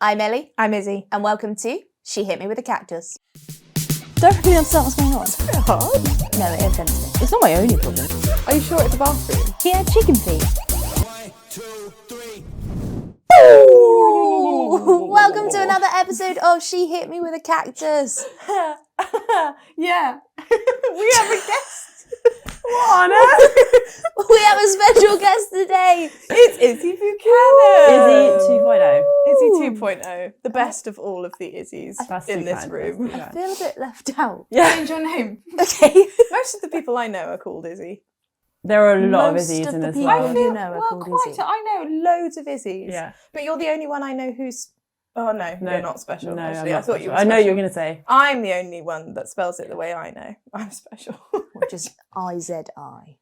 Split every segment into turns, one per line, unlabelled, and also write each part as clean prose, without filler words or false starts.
I'm Ellie.
I'm Izzy.
And welcome to She Hit Me With a Cactus.
Don't really understand what's going on.
It's very hard.
No, it offends me.
It's not my only problem.
Are you sure it's a bathroom?
He had chicken feet.
1, 2, 3.
Ooh, welcome to another episode of She Hit Me With a Cactus.
Yeah. We have a guest. What on earth?
We have a special guest today.
It's Issy Buchanan.
Izzy 2.0.
Izzy 2.0. The best of all of the Izzies
That's
in
too
this
kind.
room.
I feel a bit left out.
Change your name.
Okay.
Most of the people I know are called Izzy.
There are a lot
Most
of Izzies
of
in
the
this
people-
world.
you know are
well,
called
quite.
Izzy.
I know loads of Izzies.
Yeah.
But you're the only one I know who's... Oh, no, you're not special.
No,
actually.
I'm
I
not
thought
special.
you were
I know
special.
you're going to say.
I'm the only one that spells it the way I know. I'm special.
Which is I-Z-I.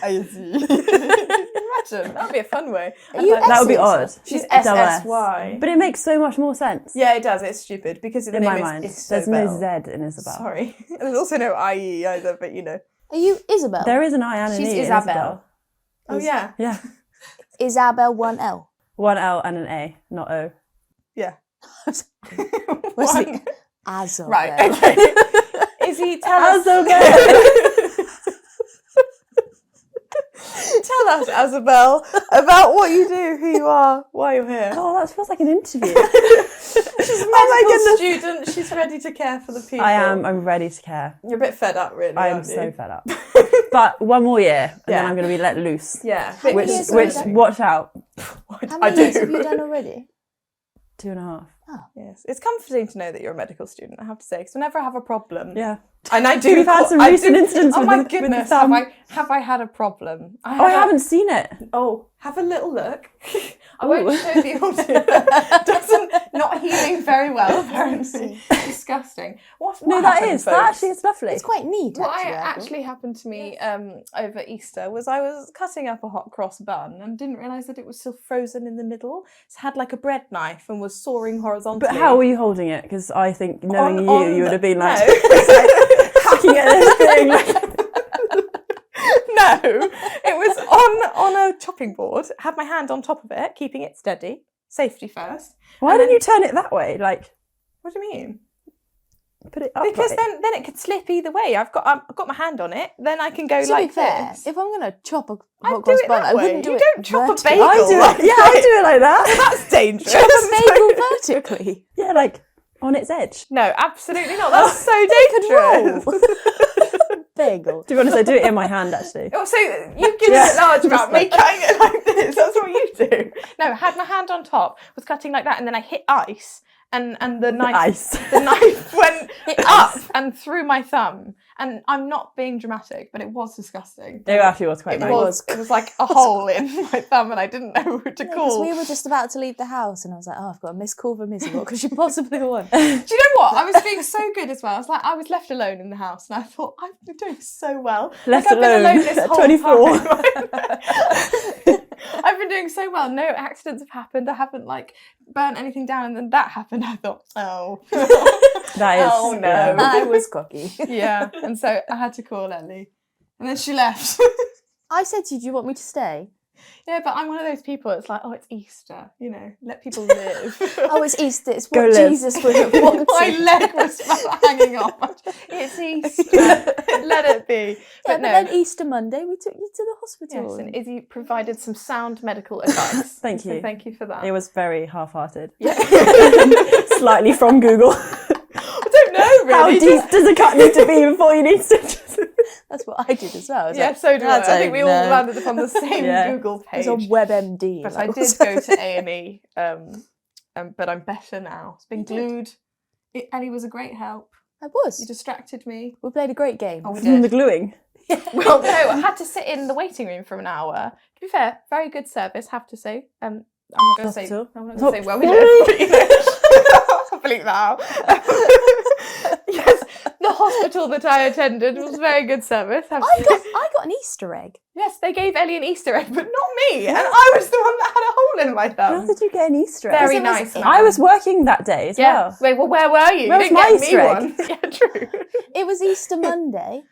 Izzy. Imagine. That would be a fun way.
You
That would be
S's?
odd.
She's
Double S.
SSY.
But it makes so much more sense.
Yeah, it does. It's stupid because the
In
name
my mind.
is
There's
Isobel.
no Z in Isabel.
Sorry. There's also no IE either, but you know.
Are you Isabel?
There is an I and an
She's
E in
Isabel.
Isabel.
Oh, yeah.
Yeah.
Isabel 1L.
One L and an A, not O.
Yeah.
What's
One.
the Azabel?
Right, okay. Izzy, tell us. Tell us, Azabel, about what you do, who you are, why you're here.
Oh, that feels like an interview.
She's a medical student. She's ready to care for the people.
I am. I'm ready to care.
You're a bit fed up, really.
I am
aren't
so
you?
fed up. But one more year, and then
Yeah.
I'm going to be let loose.
Yeah.
How many
Which,
years have
which,
you done?
watch out.
How
I
many
do.
years have you done already?
2.5.
Yes, it's comforting to know that you're a medical student, I have to say, because whenever I have a problem,
Yeah.
and I do,
We've had some
I
recent
do-
incidents
Oh
with
my
the- with the
goodness,
thumb.
have I had a problem?
Oh, I haven't seen it.
Oh, have a little look. I won't
Ooh.
show the audience. Not healing very well, apparently. Disgusting. What
No, that
happened,
is.
folks?
That actually is lovely.
It's quite neat,
What
actually. I thought.
actually happened to me over Easter was I was cutting up a hot cross bun and didn't realise that it was still frozen in the middle. So had like a bread knife and was sawing horizontally.
But how were you holding it? Because I think knowing
On
you would have been like,
no.
hacking at this thing. Like,
No, it was on a chopping board. Had my hand on top of it, keeping it steady. Safety first.
why didn't you turn it that way? Like,
What do you mean?
put it up.
Because then it could slip either way. I've got my hand on it. Then I can go
To
like
be fair,
this.
if I'm going to chop a
I'd
hot
do
cross
it
bun,
that
I
way.
wouldn't do
You
it
don't chop a
vertically.
bagel.
I do
like
it. Yeah, I do it like that.
That's dangerous.
Chop a bagel vertically.
Yeah, like on its edge.
No, absolutely not. That's so dangerous.
Bagel.
To be honest, I do it in my hand actually.
Oh, so you give
Yeah.
it large about me cutting it like this. That's what you do. No, had my hand on top, was cutting like that, and then I hit ice, and the knife
Ice.
the knife went
Hit
up
ice.
and through my thumb. And I'm not being dramatic, but it was disgusting.
It actually was quite
It
nice.
was like a hole in my thumb, and I didn't know who to
Because
call.
we were just about to leave the house, and I was like, "Oh, I've got a missed call from Izzy. What could she possibly want?"
Do you know what? I was being so good as well. I was left alone in the house, and I thought I've been doing so well.
Left
I've been
alone
this
at
whole
24.
time. I've been doing so well. No accidents have happened. I haven't like burnt anything down, and then that happened. I thought, oh,
That is.
Oh, no.
yeah.
I was cocky.
yeah. And so I had to call Ellie, and then she left.
I said to you, "Do you want me to stay?"
Yeah, but I'm one of those people. It's like, oh, it's Easter. You know, let people live.
Oh, it's Easter. It's
Go
what
live.
Jesus would have wanted.
My leg was hanging off. It's Easter. Let it be.
Yeah,
But no.
then Easter Monday, we took you to the hospital.
Yes, and Izzy provided some sound medical advice.
Thank
So
you.
thank you for that.
It was very half-hearted.
Yeah.
Slightly from Google.
I don't know,
How
really.
deep does a cut need to be before you need stitches?
That's what I did as well. I was
Yeah,
like,
so do I.
"I
I think we all
don't know."
landed upon the same
Yeah.
Google
It
page.
was on WebMD.
But
like,
I did go to A&E, but I'm better now. It's been
You did.
glued. Ellie was a great help.
I was.
You distracted me.
We played a great game.
Oh, we
From the
did.
gluing.
Well, no, I had to sit in the waiting room for an hour. To be fair, very good service, have to say. I'm not going to say.
Hospital.
I'm not going to say where we live. But, you know, I'll bleep that out. Yes, the hospital that I attended was very good service. Have to
I
say.
got an Easter egg.
Yes, they gave Ellie an Easter egg, but not me. And I was the one that had a hole in my
How
thumb.
did you get an Easter egg?
Very
Because it was-
nice. Man.
I was working that day as
Yeah.
well.
Wait, well, where were you?
Where
You
was
didn't
my
get me
Easter egg?
one. Yeah, true.
It was Easter Monday,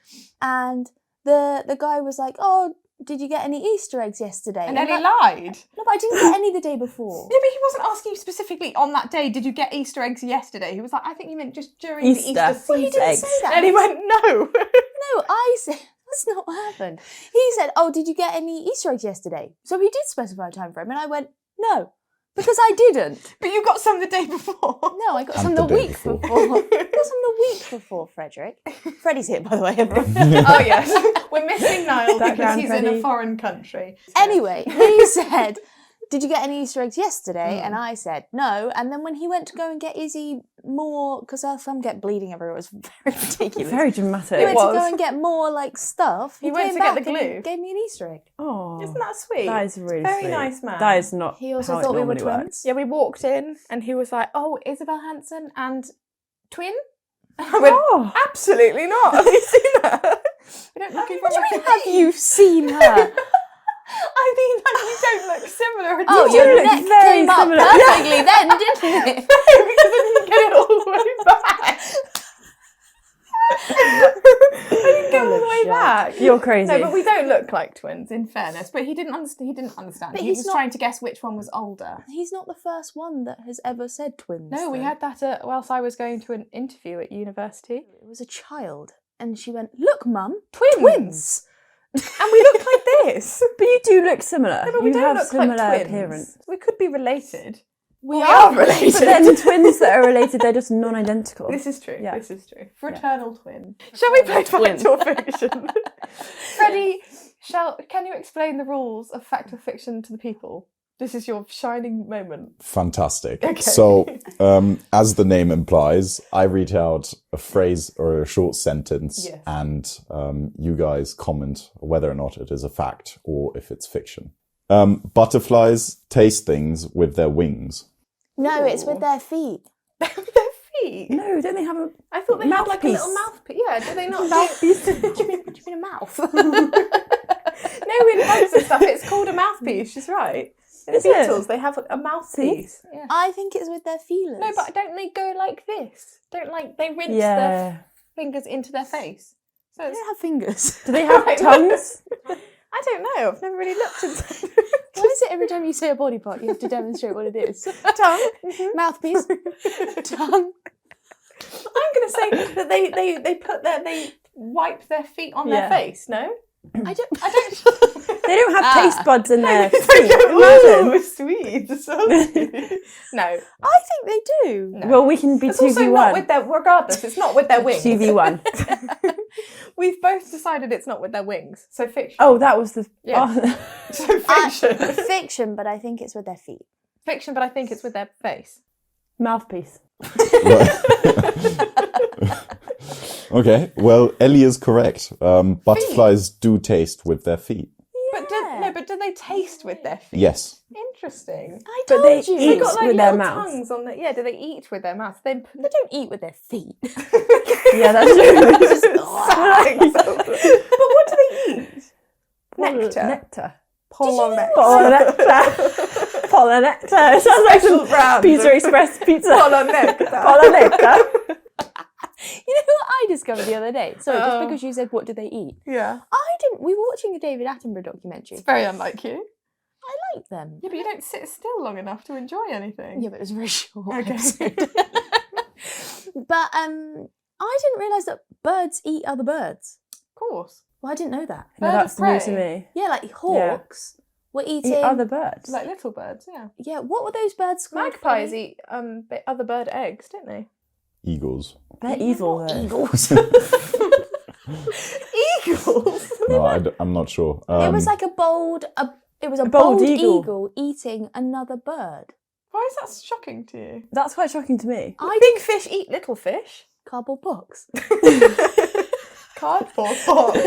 and the guy was like, "Oh, did you get any Easter eggs yesterday?
And Ellie lied.
No, but I didn't get any the day before.
Yeah, but he wasn't asking you specifically on that day, did you get Easter eggs yesterday? He was like, I think you meant just during the Easter season.
Well,
he didn't
eggs.
say that.
And he went, no.
No, I said, that's not what happened. He said, oh, did you get any Easter eggs yesterday? So he did specify a time frame, and I went, no, because I didn't.
But you got some the day before.
No, I got
And
some
the
the
day
week
before.
before. I got some the week before, Frederick. Freddie's here, by the way.
Oh, yes. We're missing Niall because
Background
he's in a
Freddie.
foreign country.
Anyway, he said, did you get any Easter eggs yesterday? And I said, no. And then when he went to go and get Izzy more, because her thumb kept bleeding everywhere, it was very ridiculous.
Very dramatic.
He went to
was.
go and get more, like, stuff.
He went
came
to get
back
the
and
glue.
gave me an Easter egg.
Oh,
Isn't that sweet?
that is really
Very
sweet.
nice man.
That is not.
He also
how it
thought we were
normally
twins.
Yeah, we walked in and he was like, oh, Isabel Hansen and twin? I went,
Oh.
absolutely not. Have you seen her? We don't look
What do you mean, have you seen her?
I mean, like, you don't look similar.
Oh,
do
your
look
neck
very
came up
similar.
perfectly then, didn't it?
because I didn't get it all the way back. I didn't get all the way back.
You're crazy.
No, but we don't look like twins, in fairness. But he didn't understand. He didn't understand.
But
He
he's
was
not-
trying to guess which one was older.
He's not the first one that has ever said twins.
No, we
though.
had that whilst I was going to an interview at university.
It was a child, and she went, "Look, Mum,
Twins. And we look like this.
But you do look similar.
No, but we
you
don't
have
look like
similar
twins.
appearance.
We could be related.
we
are
But
related.
then twins that are related, they're just non-identical.
This is true.
Yeah.
This is true. Fraternal twin. Shall we play fact or fiction? Freddie, can you explain the rules of fact or fiction to the people? This is your shining moment.
Fantastic.
Okay.
So, as the name implies, I read out a phrase or a short sentence,
Yes.
and you guys comment whether or not it is a fact or if it's fiction. Butterflies taste things with their wings.
No, it's with their feet.
Their feet.
No, don't they have a
I thought they had like a
Mouthpiece.
little mouthpiece. Yeah, do they not?
mouthpiece?
What do you mean a mouth?
No, in hugs and stuff, it's called a mouthpiece. She's right. In the
Is it?
Beatles, they have a mouthpiece. Yeah.
I think it's with their feelers.
No, but don't they go like this? Don't they rinse their
Yeah.
fingers into their face? So
they
it's,
don't have fingers.
Do they have
Right.
tongues?
I don't know. I've never really looked into
Why is it every time you say a body part, you have to demonstrate what it is?
tongue.
Mouthpiece, tongue.
I'm going to say that they wipe their feet on their
Yeah.
face. No,
I don't.
They don't have taste buds in their feet.
Ooh,
Imagine.
sweet. So no,
I think they do.
no.
Well, we can be
It's also not with
2v1.
their. Regardless, it's not with their wings.
2v1.
We've both decided it's not with their wings. So fiction.
Oh, that was the.
Yeah.
Oh.
So fiction.
Fiction, but I think it's with their feet.
Fiction, but I think it's with their face.
Mouthpiece.
Okay, well, Ellie is correct. Butterflies do taste with their feet.
But do they taste with their feet?
Yes.
Interesting.
I
But
told
they
you.
eat
They got like
with their
little
mouths.
tongues on the. Yeah, do they eat with their mouths? They
They don't eat with their feet.
Yeah, that's true.
But what do they eat? Nectar.
Nectar.
Pollen.
Pollinectar. It sounds like some
brand.
Pizza Express pizza.
Pollinectar.
Pollinectar.
You know what I discovered the other day? Sorry, just
Oh.
because you said, what do they eat?
Yeah.
I didn't. We were watching a David Attenborough documentary.
It's very unlike you.
I like them.
Yeah, but you don't sit still long enough to enjoy anything.
Yeah, but it was a very short
Okay.
episode. But I didn't realise that birds eat other birds.
Of course.
Well, I didn't know that.
No,
Bird
that's
of
new to
prey.
me.
Yeah, like hawks were eating.
Eat other birds.
Like little birds, yeah.
Yeah, what were those birds called?
Magpies
Freddie?
eat other bird eggs, don't they?
Eagles.
They're evil though.
Eagles.
Eagles?
No, I'm not sure.
It was like a bold. It was a
bold
bold
eagle.
eagle eating another bird.
Why is that shocking to you?
That's quite shocking to me.
Big fish eat little fish.
Cardboard box.
Cardboard box.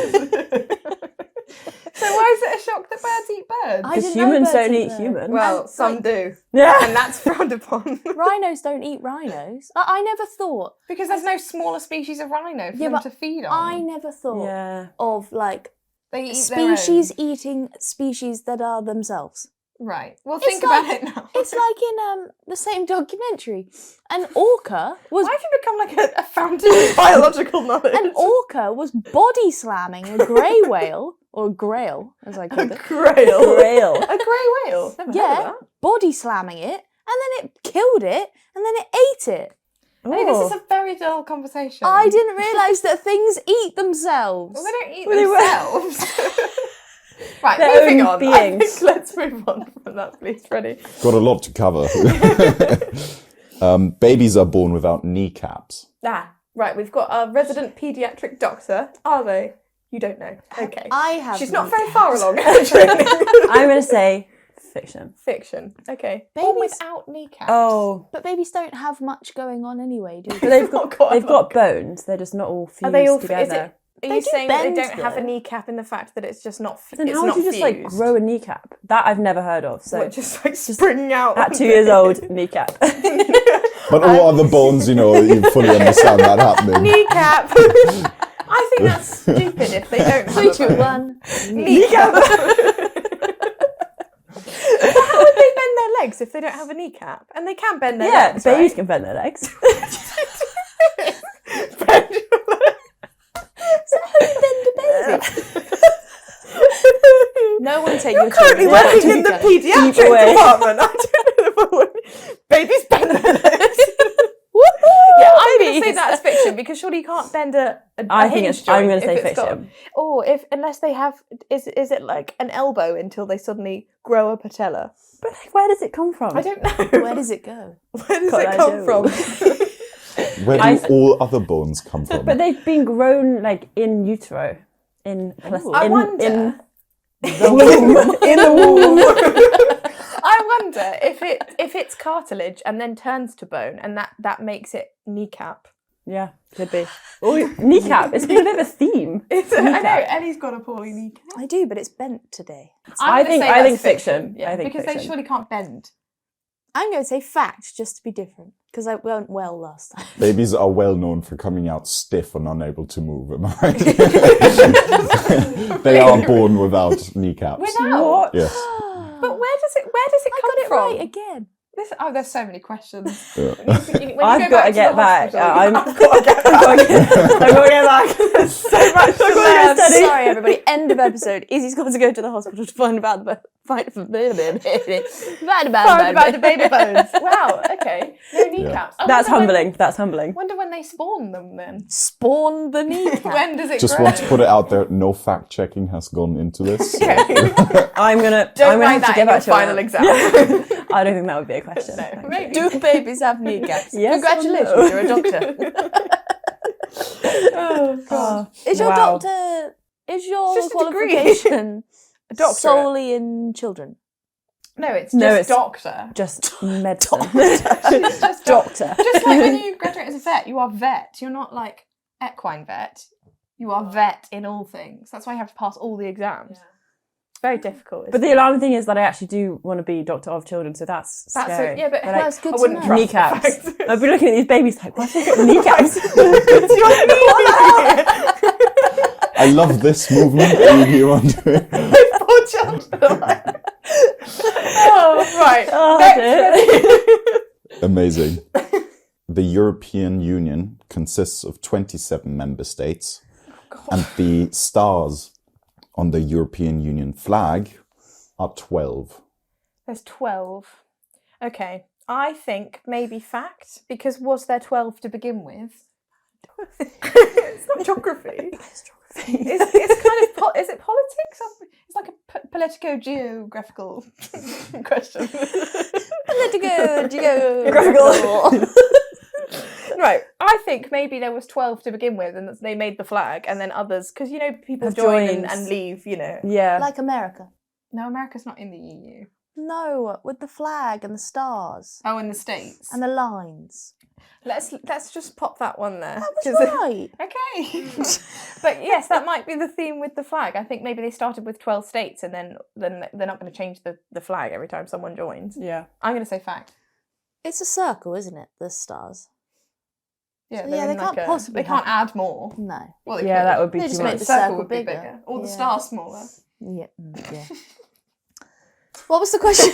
So why is it a shock that birds eat birds?
I
Because
didn't know
humans
birds
don't
eat
eat
birds.
humans.
Well,
And,
some
like-
do.
Yeah.
And that's frowned upon.
Rhinos don't eat rhinos. I never thought.
Because there's no smaller species of rhino for
Yeah,
them
but
to feed on.
I never thought
Yeah.
of like
They eat their
species
own.
eating species that are themselves.
Right. Well,
It's
think
like-
about it now.
It's like in the same documentary. An orca was
Why have you become like a fountain of biological knowledge?
body slamming a grey whale or a grail, as I call it.
Grail.
Rail.
A grey whale. Never heard of
Yeah,
that.
body slamming it, and then it killed it, and then it ate it.
Hey, this is a very dull conversation.
I didn't realise that things eat themselves.
Well, they don't eat
Well, they were-
themselves. Right,
Their
moving
own
on. I
beings.
think let's move on from that, please, Freddie.
Got a lot to cover. Babies are born without kneecaps.
Right, we've got our resident paediatric doctor. Are they? You don't know. Okay.
I have.
She's not very far along in her training.
I'm going to say fiction.
Fiction. Okay. Born
Babies-
without kneecaps.
Oh.
But babies don't have much going on anyway, do
But
they?
they've
not
got,
got a
they've
lot.
got bones. They're just not all fused
Are they all
together.
Are
They
you
do
saying that they
bend,
don't have a
though.
kneecap in the fact that it's just not
Then
it's
how
not
would you just like
fused?
grow a kneecap? That I've never heard of. So
What, just like spring out
at 2 years old, kneecap.
But all other bones, you know, you fully understand that happening.
kneecap. I think that's stupid if they don't have
3,
a
2,
bone.
1.
Kneecap. How would they bend their legs if they don't have a kneecap? And they can bend their
Yeah,
legs,
babies
right?
can bend their legs.
No one take
You're
your
currently
children
working
to
in the
go.
paediatric
Keep away.
department. I don't know if I would. Babies bend their legs. Yeah, I'm going to say
Babies.
that's fiction because surely you can't bend a
I think
hinge
it's. I'm
joint
going to say
if it's got-
fiction.
Or if unless they have, is it like an elbow until they suddenly grow a patella?
But like, where does it come from?
I don't know.
Where does it go?
Where does
God,
it
I
come
don't.
from?
Where do all other bones come from?
But they've been grown like in utero, in
I
in,
wonder.
in the womb, in the womb.
I wonder if it's cartilage and then turns to bone, and that makes it kneecap.
Yeah, could be. Oh, kneecap. It's been a bit of a theme.
I know
Kneecap.
Ellie's got a poorly kneecap.
I do, but it's bent today.
I'm gonna say
I think
that's
fiction.
Yeah,
I think
because
fiction.
they surely can't bend.
I'm going to say fact, just to be different, because I went well last time.
Babies are well known for coming out stiff and unable to move, am I right? They are born without kneecaps.
Without.
Yes.
But where does it
I
come
got it
from?
right again.
There's so many questions.
Yeah.
I've got to get back.
I've got to get
I've got to get back. There's so much to learn.
Sorry, everybody. End of episode. Izzy's got to go to the hospital to find about the
Find about the baby bones. Wow. Okay. No kneecaps. I
That's
wonder
humbling. That's humbling.
Wonder when they spawn them then.
Spawn the kneecap.
When does it
Just
grow?
want to put it out there, no fact checking has gone into this.
I'm gonna
Don't write
have to
that
get
in your
back to
final
it.
exam.
I don't think that would be a question.
No, maybe.
Do babies have kneecaps?
Yes or
Congratulations,
no?
you're a doctor.
Oh,
Is your
wow.
doctor? Is your
Just a degree.
qualification
A doctorate.
solely in children?
No, it's
No,
just
it's-
doctor.
Just medicine.
It's just
Doctor.
Just like when you graduate as a vet, you are vet. You're not like equine vet. You are vet in all things. That's why you have to pass all the exams. It's very difficult.
But the alarming thing is that I actually do want to be doctor of children, so that's scary.
yeah, but
They're like,
That's good
I
to
wouldn't
know.
trust
kneecaps.
the fact.
I've been looking at these babies like, why have they got kneecaps?
It's your knee.
I love this movement you want to.
Poor child. Oh, right.
Oh,
Next,
dear.
Amazing. The European Union consists of 27 member states, and the stars on the European Union flag are 12.
There's 12. Okay. I think maybe fact, because was there 12 to begin with? It's not geography. It's kind of, is it politics? It's like a politico-geographical question.
Geographical.
Right. I think maybe there was 12 to begin with and they made the flag and then others, because, you know, people
Have
join
joined.
and leave, you know.
Yeah.
Like America.
No, America's not in the EU.
No, with the flag and the stars
Oh, in the States.
and the lines.
Let's just pop that one there.
That
'cause-
was right.
Okay. But yes, that might be the theme with the flag. I think maybe they started with 12 states and then they're not going to change the flag every time someone joins.
Yeah.
I'm going to say fact.
It's a circle, isn't it? The stars.
Yeah,
So,
they're
yeah,
in
they can't
like
possibly
They can't
have-
add more.
No.
Well, they
Yeah,
could.
that would be
They
too
just make
much.
the
The circle
circle
would be
bigger.
bigger. Or the
Yeah.
star smaller.
Yeah. Yeah. What was the question?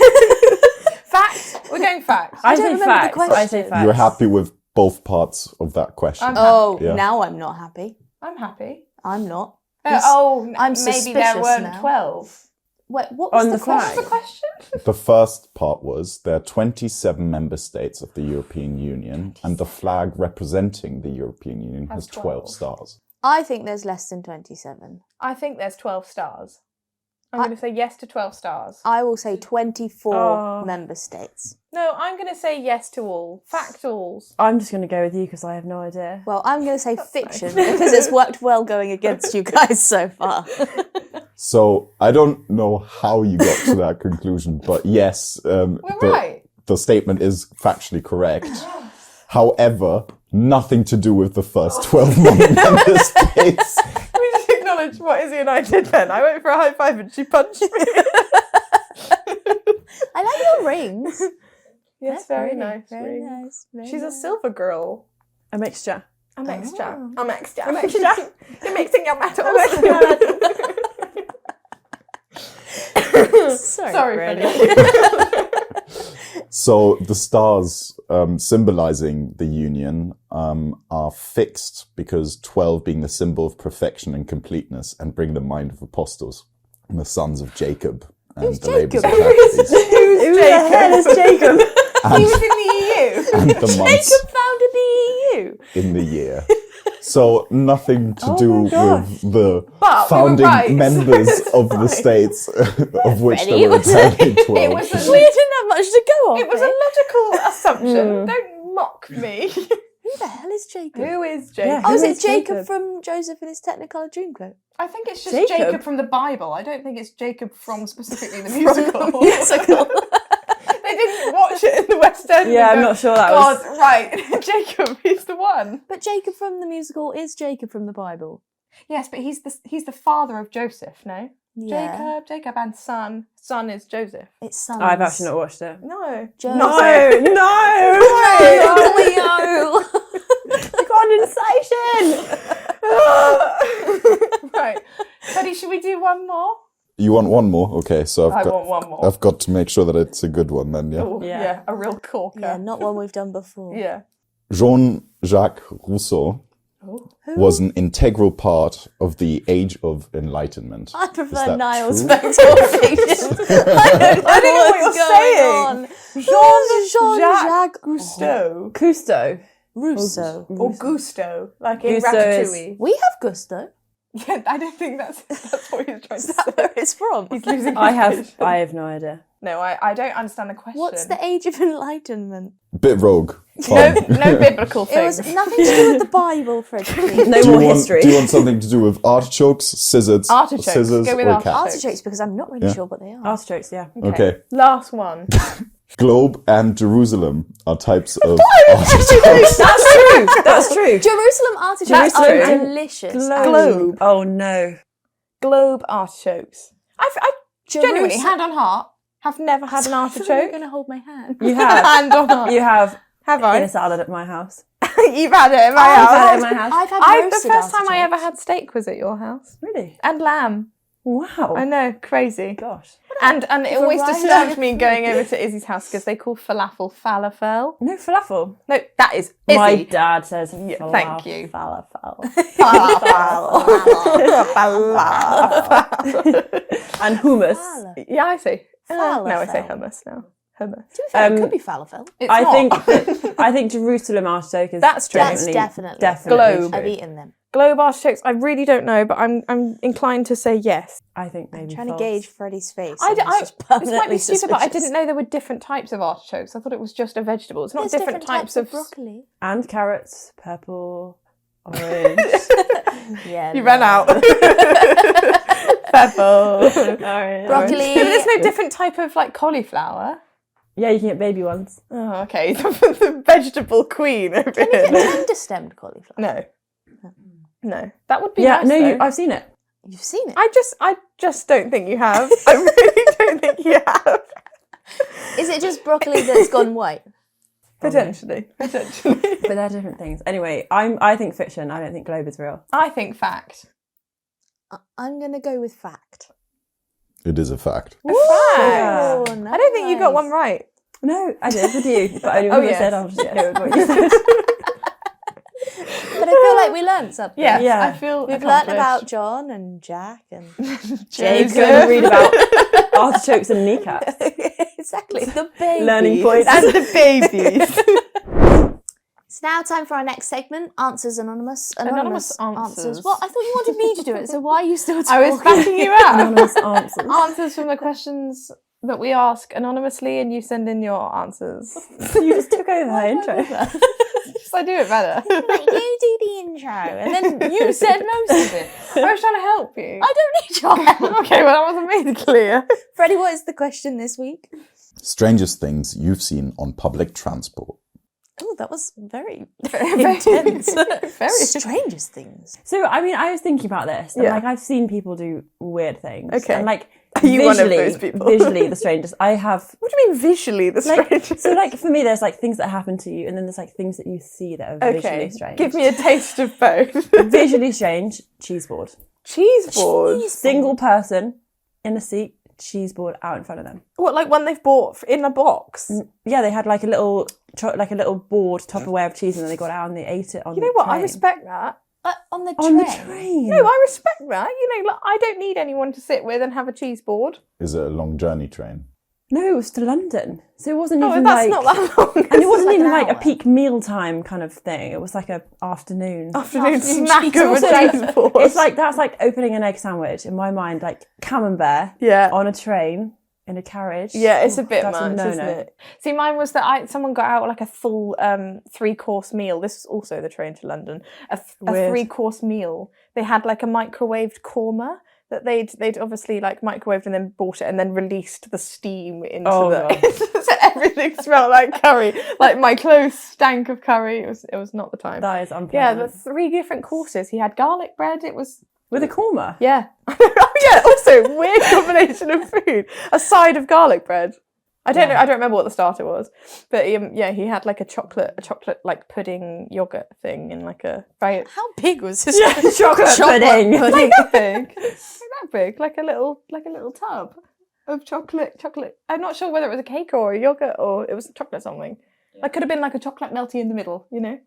Fact. We're going fact.
I
don't
say
remember the
facts. I say
question.
facts.
You're happy with both parts of that question.
I'm
Oh,
Yeah.
now I'm not happy.
I'm happy.
I'm not. I'm
maybe there
suspicious
weren't
now.
12.
Wait, what was
On
the
the
question?
flag.
What's the question?
The first part was there are 27 member states of the European Union, and the flag representing the European Union has 12 stars.
I think there's less than 27.
I think there's 12 stars. I'm going to say yes to 12 stars.
I will say 24
Oh.
member states.
No, I'm going to say yes to all. Factuals.
I'm just going to go with you because I have no idea.
Well, I'm going to say fiction because it's worked well going against you guys so far.
So I don't know how you got to that conclusion, but yes,
right.
the statement is factually correct. However, nothing to do with the first 12 member states.
Can we just acknowledge what Izzy and I did then? I went for a high five and she punched me.
I like your rings.
Yes, very nice.
Very
ring.
nice. Very
She's a
nice.
silver girl.
A mixture.
I'm extra.
Oh.
I'm extra.
I'm extra.
You're mixing your metals. Sorry,
Freddie.
So the stars symbolizing the union are fixed because 12 being the symbol of perfection and completeness and bring the mind of apostles and the sons of Jacob and the labors of Cactus
Who the hell is Jacob?
He was in the EU.
and the months
Jacob founded the EU.
in the year. So nothing to do
my gosh.
with the
But we
founding
were right.
members
It's
of the
fine.
states, of which
Freddie,
there were
was it?
entirely 12.
It was
We didn't have much to go on.
It was a logical assumption. Don't mock me.
Who the hell is Jacob?
Who is Jacob?
Yeah.
Oh, is
Who
it
is
Jacob
Jacob?
from Joseph and his Technicolor Dreamcoat?
I think it's just
Jacob?
Jacob from the Bible. I don't think it's Jacob from specifically the musical.
Musical.
They didn't watch it in the West End.
Yeah,
and
I'm
go,
not sure that
God,
was...
right. Jacob, he's the one.
But Jacob from the musical is Jacob from the Bible.
Yes, but he's the father of Joseph, no?
Yeah.
Jacob and son. Son is Joseph.
It's sons.
I've actually not watched it.
No.
Joseph.
No!
Leo.
Condensation!
Right. Teddy, should we do one more?
You want one more? Okay, so
I want one more.
I've got to make sure that it's a good one then, yeah.
Oh,
Yeah.
yeah, a real corker.
Yeah, not one we've done before.
Yeah.
Jean-Jacques Rousseau was an integral part of the Age of Enlightenment.
I
Is
prefer
that
Niall's
true?
expectations. I don't know what's going on.
Jean-Jacques Cousteau.
Cousteau.
Rousseau.
Or Gusto, like in
Gusto is-
Ratatouille.
We have Gusto.
Yeah, I don't think that's what he was trying to
Is that
say.
where it's from?
He's losing
I
his
have no idea.
No, I don't understand the question.
What's the Age of Enlightenment?
Bit rogue.
No,
Fine.
no biblical
It was
things.
nothing to do with the Bible, Freddie. please.
No more history.
Do you want something to do with artichokes, scissors,
Artichokes.
scissors,
Go with
or
artichokes.
cats?
Artichokes, because I'm not really
Yeah.
sure what they are.
Artichokes, yeah.
Okay.
Last one.
Globe and Jerusalem are types of
That's
artichokes.
true! That's true.
Jerusalem artichokes are
Jerusalem.
delicious.
Globe.
Oh no.
Globe artichokes. I genuinely,
Jerusalem-
hand on heart, have never had an
You're
artichoke.
going to hold my hand.
You have.
Hand on heart.
You have
Have
in
I?
a salad at my house.
You've had it in my
I've
house.
had it in my house.
I've had
The
roasted
first time I ever
artichokes.
had steak was at your house.
Really?
And lamb.
Wow.
I know, crazy.
Gosh.
And it always
variety.
disturbed me going over to Izzy's house because they call falafel falafel.
No falafel.
No, that is
My
Izzy.
dad says
thank you.
falafel. And hummus.
Falafel.
Yeah, I say. No, I say
Falafel.
hummus now. Hummus.
To be fair, it
Um,
could be falafel.
It's
I
not.
think Jerusalem artichoke is
That's true.
That's
definitely
definitely.
Globe.
I've
true.
eaten them.
Globe artichokes, I really don't know, but I'm inclined to say yes.
I think maybe
I'm trying to
false.
gauge Freddie's face.
I,
and
d-
he's
I-
just
this might be
permanently
stupid, but I
suspicious.
didn't know there were different types of artichokes. I thought it was just a vegetable. It's not
There's
different types of
broccoli.
And carrots, purple, orange.
Yeah.
You ran out. Purple.
Orange.
Broccoli.
Yeah, but there's no different type of like cauliflower.
Yeah, you can get baby ones.
Oh, okay. The vegetable queen over
Can you get
here.
tender stemmed cauliflower?
No. No. That would be
Yeah,
nice,
no,
though.
I've seen it.
You've seen it.
I just don't think you have. I really don't think you have.
Is it just broccoli that's gone white?
Potentially.
But they're different things. Anyway, I think fiction. I don't think Globe is real.
I think fact.
I'm going to go with fact.
It is a fact.
A fact.
Yeah.
Oh,
I don't think you got
nice.
one right.
No, I did with you, but only
Oh,
when I
yes.
said I'll just
Yes.
go with what you said.
But I feel like we learned something.
Yes,
Yeah.
I feel
We've learnt
accomplished.
about John and Jack and
Jake's going to read about artichokes and kneecaps.
exactly the babies.
Learning points.
And the babies.
It's now time for our next segment, Answers Anonymous.
Anonymous answers.
What? I thought you wanted me to do it, so why are you still talking?
I was backing you up.
Anonymous answers.
Answers from the questions that we ask anonymously, and you send in your answers.
You just took over her intro.
Yes, I do it better.
Like, you do the intro, and then you said most of it.
I was trying to help you.
I don't need your help.
Okay, well, that wasn't made clear.
Freddie, what is the question this week?
Strangest things you've seen on public transport.
Oh, that was very
Very
intense.
Very.
Strangest things.
So, I mean, I was thinking about this. And,
Yeah.
like, I've seen people do weird things.
Okay.
And, like,
Are you one of
visually,
those people?
visually, the strangest. I have...
What do you mean visually the
Like,
strangest?
so, like, for me, there's, like, things that happen to you, and then there's, like, things that you see that are visually
Okay,
strange.
give me a taste of both.
Visually strange, cheese board.
Cheese boards.
Single person in a seat, cheese board out in front of them.
What, like one they've bought in a box?
Yeah, they had, like, a little board, Tupperware of cheese, and then they got it out and they ate it on the
You know what? I
train.
respect that.
On the
On
train.
the train.
No, I respect that. You know, like, I don't need anyone to sit with and have a cheese board.
Is it a long journey train?
No, it was to London. So it wasn't
No,
even
that's
like...
not that long.
And it wasn't
like
even
an
like a
hour.
peak mealtime kind of thing. It was like a afternoon.
Afternoon snack
cheese
of a
board.
cheese board.
It's like, that's like opening an egg sandwich in my mind, like camembert
Yeah.
on a train in a carriage.
Yeah, it's a bit
That's a
much,
no-no.
isn't it? See, mine was that someone got out like a full 3-course meal. This was also the train to London. A
Weird.
3-course meal. They had like a microwaved korma that they'd obviously like microwaved and then bought it and then released the steam into the. So everything smelled like curry. Like my clothes stank of curry. It was not the time.
That is
Yeah,
unpleasant.
the 3 different courses. He had garlic bread. It was.
With a korma.
Yeah. Oh yeah, also weird combination of food. A side of garlic bread. I don't know, I don't remember what the starter was. But yeah, he had like a chocolate like pudding yogurt thing in like a very
How big was this?
Chocolate pudding.
like that big. Like that big. Like a little tub of chocolate. I'm not sure whether it was a cake or a yogurt or it was chocolate something. Like could have been like a chocolate melty in the middle, you know?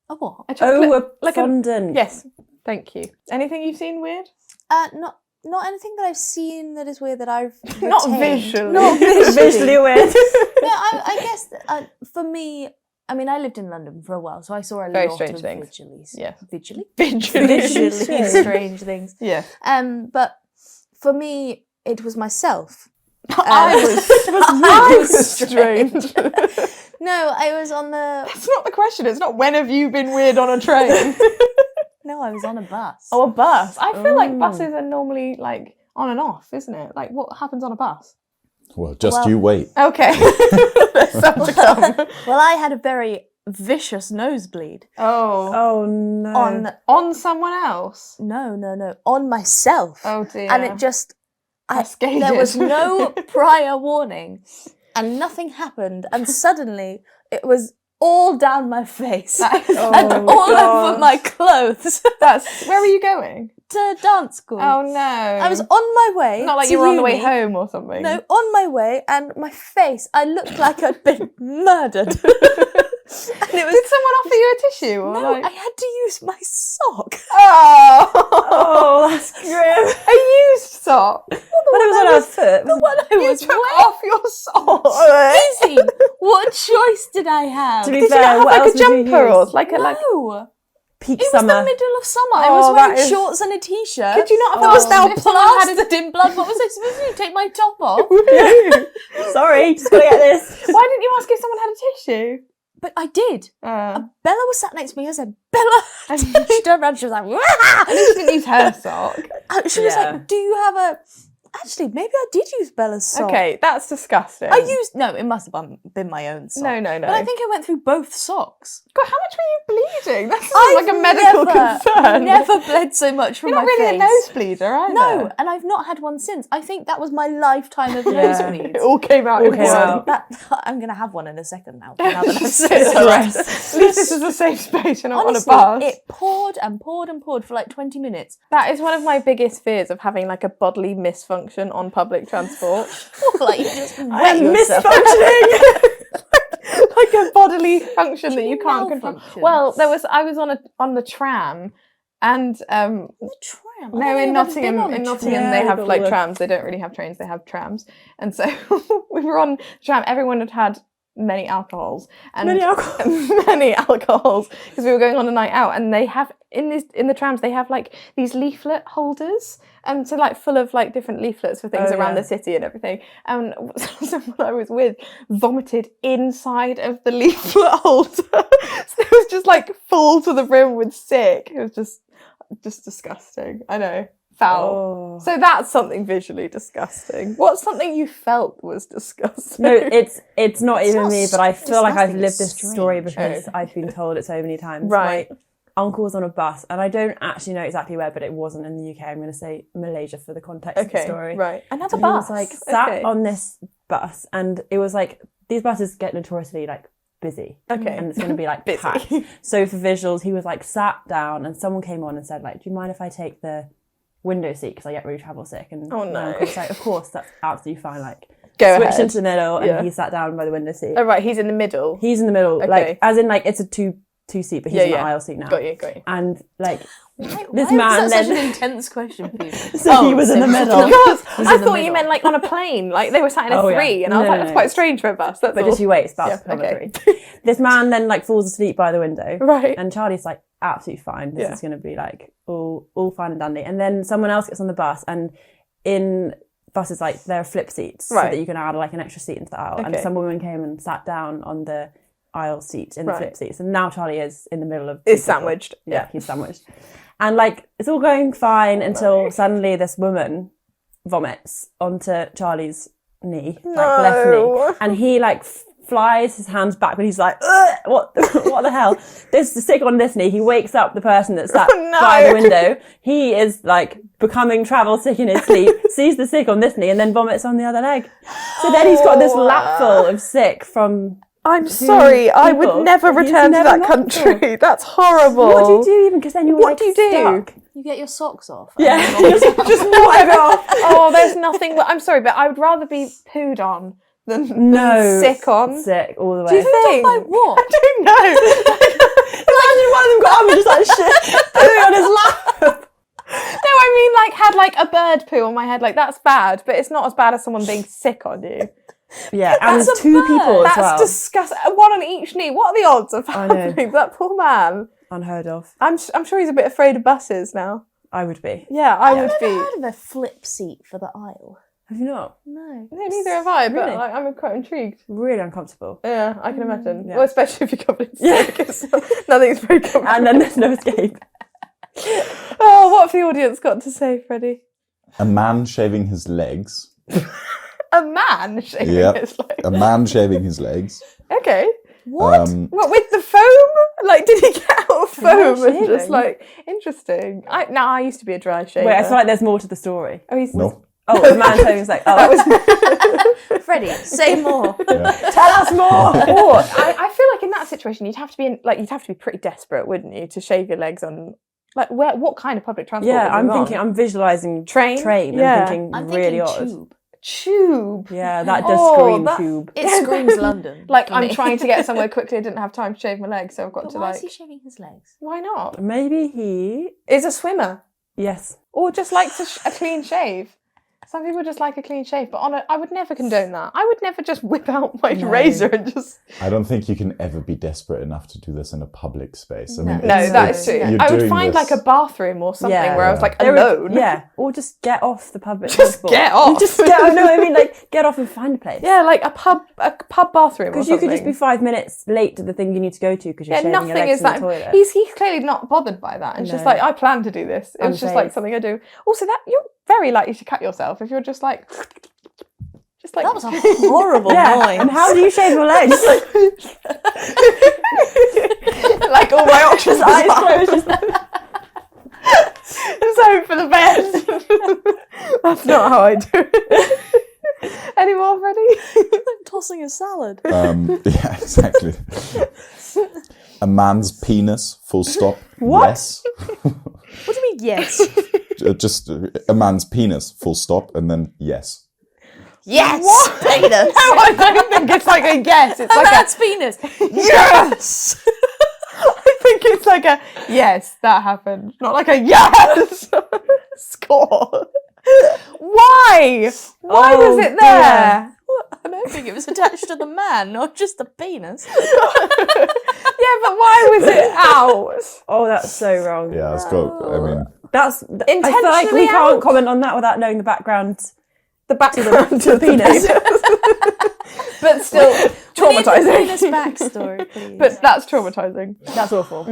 A what?
A chocolate
A fondant.
Yes. Thank you. Anything you've seen weird?
Not anything that I've seen that is weird that I've
Not
retained.
visually.
Not
Visually weird.
No, I guess for me, I mean, I lived in London for a while, so I saw a
Very
lot
strange
of
things.
visually
Visually.
strange things.
Yeah.
But for me, it was myself.
I was strange.
No, I was on the.
That's not the question. It's not when have you been weird on a train.
No, I was on a bus.
Oh, a bus. I feel like buses are normally like on and off, isn't it? Like what happens on a bus?
Well, you wait.
Okay. There's some to come.
Well, I had a very vicious nosebleed.
Oh.
Oh no.
On someone else?
No, on myself.
Oh dear.
And it just.
Cascaded.
There was no prior warning, and nothing happened, and suddenly it was all down my face and all over my clothes.
Where were you going?
To dance school.
Oh no.
I was on my way.
Not like
to
you were on the way
uni.
home or something.
No, on my way, and my face, I looked like I'd been murdered. And it was,
Did someone offer you a tissue? Or
no,
like...
I had to use my sock.
Oh,
that's grim.
A used sock.
But it was on her foot.
The one I
You
was
took
wearing.
off your sock.
Easy. What choice did I have?
To be
Did you
fair,
not have
what
like
else
a
would you
jumper or
use?
like a like?
No.
Peak
It was
summer.
the middle of summer. I
Oh,
was wearing
that is-
shorts and a t-shirt.
Could you not have
That was now
if someone had
plastered in blood. What was I supposed to do? Take my top off?
Sorry, just gotta get this.
Why didn't you ask if someone had a tissue?
But I did.
At
Bella was sat next to me. I said, Bella. She turned around. She was like, Wah!
least you didn't use her sock.
She was
Yeah.
like, do you have a... Actually, maybe I did use Bella's sock.
Okay, that's disgusting.
I used... No, it must have been my own sock.
No.
But I think I went through both socks.
God, how much were you bleeding? That sounds like a medical concern.
Never bled so much from
You're not
my
really
face.
a nosebleeder either.
No, and I've not had one since. I think that was my lifetime of nosebleeds.
It all came out in
came
one.
out.
I'm going to have one in a second now. Now that I've said
It's
it.
alright. At least this is a safe space and not
Honestly,
on a bus.
it poured and poured and poured for like 20 minutes.
That is one of my biggest fears of having like a bodily misfunction on public transport.
Like you just wet
I'm
yourself.
misfunctioning.
Like a bodily function that you can't control.
malfunctions?
Well, I was on the tram, and
The tram.
no, in Nottingham,
tram.
they have like
Yeah.
trams. They don't really have trains; they have trams. And so we were on the tram. Everyone had many alcohols and
Many alcohols.
many alcohols because we were going on a night out. And they have in the trams they have like these leaflet holders, and so like full of like different leaflets for things around the city and everything. And someone I was with vomited inside of the leaflet holder, so it was just like full to the brim with sick. It was just disgusting. I know. Foul.
Oh.
So that's something visually disgusting. What's something you felt was disgusting?
No, it's not even
not
me, but I feel like I've
disgusting,
lived
it's
this story
strange.
because I've been told it so many times.
Right.
My uncle was on a bus, and I don't actually know exactly where, but it wasn't in the UK. I'm going to say Malaysia for the context of the
Okay,
story.
right. Another
And he
bus.
was like sat
Okay.
on this bus, and it was like these buses get notoriously like busy.
Okay.
And it's going to be like
Busy.
packed. So for visuals, he was like sat down, and someone came on and said like, "Do you mind if I take the window seat because I get really travel sick?" And
Oh,
my
no.
uncle was like, "Of course, that's absolutely fine." Like
Go
switched
ahead.
into the middle, and
Yeah.
he sat down by the window seat.
Oh, right, he's in the middle.
He's in the middle,
Okay.
like as in like it's a two seat, but he's in the aisle seat now.
Got you.
And like
Why
this
is
man
that such
then,
an intense question for you?
so he was in the middle.
Because
He's
I
in the
thought you
middle.
meant like on a plane, like they were sat in a
Oh, yeah.
three, and I was
No,
like,
no,
that's
no.
quite strange for a bus. That's
But
all.
just you wait, it's about
Yeah,
to come
okay.
through. This man then like falls asleep by the window,
Right.
and Charlie's like absolutely fine. This
Yeah.
is going to be like all fine and dandy. And then someone else gets on the bus, and in buses like there are flip seats, so
Right.
that you can add like an extra seat into the aisle. And
Okay.
some woman came and sat down on the aisle seat in the
Right.
flip seats, and now Charlie is in the middle of.
Is
two people.
sandwiched.
Yeah, he's sandwiched. And like it's all going fine until suddenly this woman vomits onto Charlie's knee, like left knee, and he like flies his hands back, but he's like, "Ugh, what the hell? This is sick on this knee." He wakes up the person that's sat
Oh, no.
by the window. He is like becoming travel sick in his sleep, sees the sick on this knee, and then vomits on the other leg. So then he's got this lapful of sick from.
I'm sorry, I
people.
would never
He's
return to
never
that
not
country. That's horrible.
What do you do even? Because then you're
What
like
do you do?
stuck.
You get your socks off.
Yeah,
Just wipe off. Oh, there's nothing. I'm sorry, but I would rather be pooed on than sick on.
Sick all the way.
Do you think?
Like what?
I don't know.
Imagine one of them got up and just like shit pooing on his lap.
No, I mean like had like a bird poo on my head. Like that's bad, but it's not as bad as someone being sick on you.
Yeah, and
That's
there's
a
two
bird.
people as
That's
well.
disgusting. One on each knee. What are the odds of
I know.
happening? That poor man.
Unheard of.
I'm sure he's a bit afraid of buses now.
I would be.
Yeah, I would
I've
be.
never heard of a flip seat for the aisle.
Have you not?
No.
No, neither have I, but
Really?
like, I'm quite intrigued.
Really uncomfortable.
Yeah, I can imagine.
Yeah.
Well, especially if you're covered in sick. Nothing's very comfortable.
And then there's no escape.
Oh, what have the audience got to say, Freddie?
A man shaving his legs.
A man shaving
Yep.
his legs.
A man shaving his legs.
Okay.
What?
What, with the foam? Like, did he get out of foam and just
shaving?
like, interesting. I used to be a dry shaver.
Wait, I feel like there's more to the story.
Oh, he's
No.
Oh, the man shaving his leg. Oh, that was.
Freddie, say more.
Yeah.
Tell us more.
Or, I feel like in that situation you'd have to be pretty desperate, wouldn't you, to shave your legs on like what kind of public transport?
Yeah,
would you
I'm
on?
thinking. I'm visualizing
Train? Yeah.
I'm thinking
I'm
really
thinking
odd.
tube.
Tube.
Yeah, that does
Oh,
scream
that-
tube.
It screams London.
Like
for
I'm
me.
trying to get somewhere quickly. I didn't have time to shave my legs, so I've got
But
to
why
like.
is he shaving his legs?
Why not?
Maybe he.
Is a swimmer
Yes.
or just likes a clean shave. Some people just like a clean shave, but I would never condone that. I would never just whip out my razor and just.
I don't think you can ever be desperate enough to do this in a public space. I mean,
No,
it's-
that
it's-
is true.
you're
I would
doing
find
this-
like a bathroom or something
Yeah.
where I was like
There is-
alone.
Yeah, or just get off the public
Just
transport.
get off.
Just get. I know. I mean, like get off and find a place.
Yeah, like a pub bathroom. Or
Because
something.
you could just be 5 minutes late to the thing you need to go to because you're
Yeah,
shaving your
nothing
legs
is
in the
that.
toilet.
He's clearly not bothered by that. It's just
No.
like I plan to do this. It's just like
Unfazed.
something I do. Also, that you're very likely to cut yourself if you're just like.
That was a horrible
Yeah,
noise.
and how do you shave your legs? Just like
like all my options.
eyes closed. Just
Just hope for the best. That's not how I do it. Any more, Freddie?
Tossing a salad.
yeah, exactly. A man's penis, full stop.
What?
Yes.
What do you mean, yes?
Just a man's penis, full stop, and then yes.
Yes,
What?
penis.
No, I don't think it's like a yes. It's
And
like
that's penis.
yes. I think it's like a yes, that happened. Not like a yes. Score. Why? Why was it there?
I don't think it was attached to the man, not just the penis.
Yeah, but why was it out?
Oh, that's so wrong.
Yeah, it's got. I mean,
That's I feel like we
Intentionally
can't
out?
comment on that without knowing the background.
The background
to the penis.
But still
Penis
traumatizing.
backstory, please.
But that's traumatizing.
That's awful.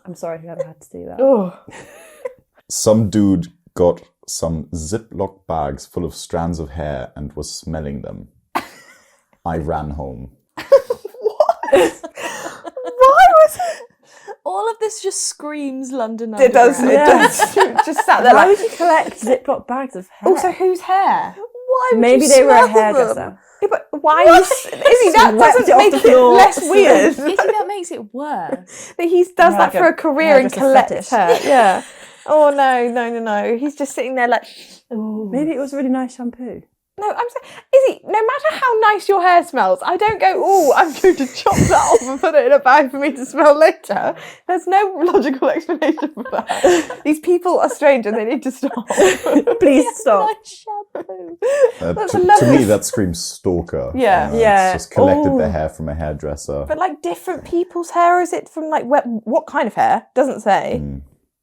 I'm sorry whoever had to do that.
Oh.
some dude got some Ziploc bags full of strands of hair and was smelling them. I ran home.
Why was it?
all of this just screams London
It does. It
Underground.
does. Just sat there
Why
like.
would you collect Ziploc bags of hair?
Also, whose hair?
Why would
Maybe
you
they were a
smell
hairdresser.
them?
Yeah, but why? Izzy, that
Swept
doesn't
it off
make
the
it
floor.
less weird.
Izzy, that makes it worse.
That he does
Yeah,
that
like
for
a
a career and
hairdresser
collects
fetish.
her. Yeah. Oh no. He's just sitting there like. Ooh.
Maybe it was really nice shampoo.
No, I'm saying, Izzy, no matter how nice your hair smells, I don't go, oh, I'm going to chop that off and put it in a bag for me to smell later. There's no logical explanation for that. These people are strange and they need to stop.
Please stop.
Nice shampoo.
To me, that screams stalker.
Yeah.
Yeah.
It's just collected
Oh.
the hair from a hairdresser.
But like different people's hair, is it from like what kind of hair? Doesn't say.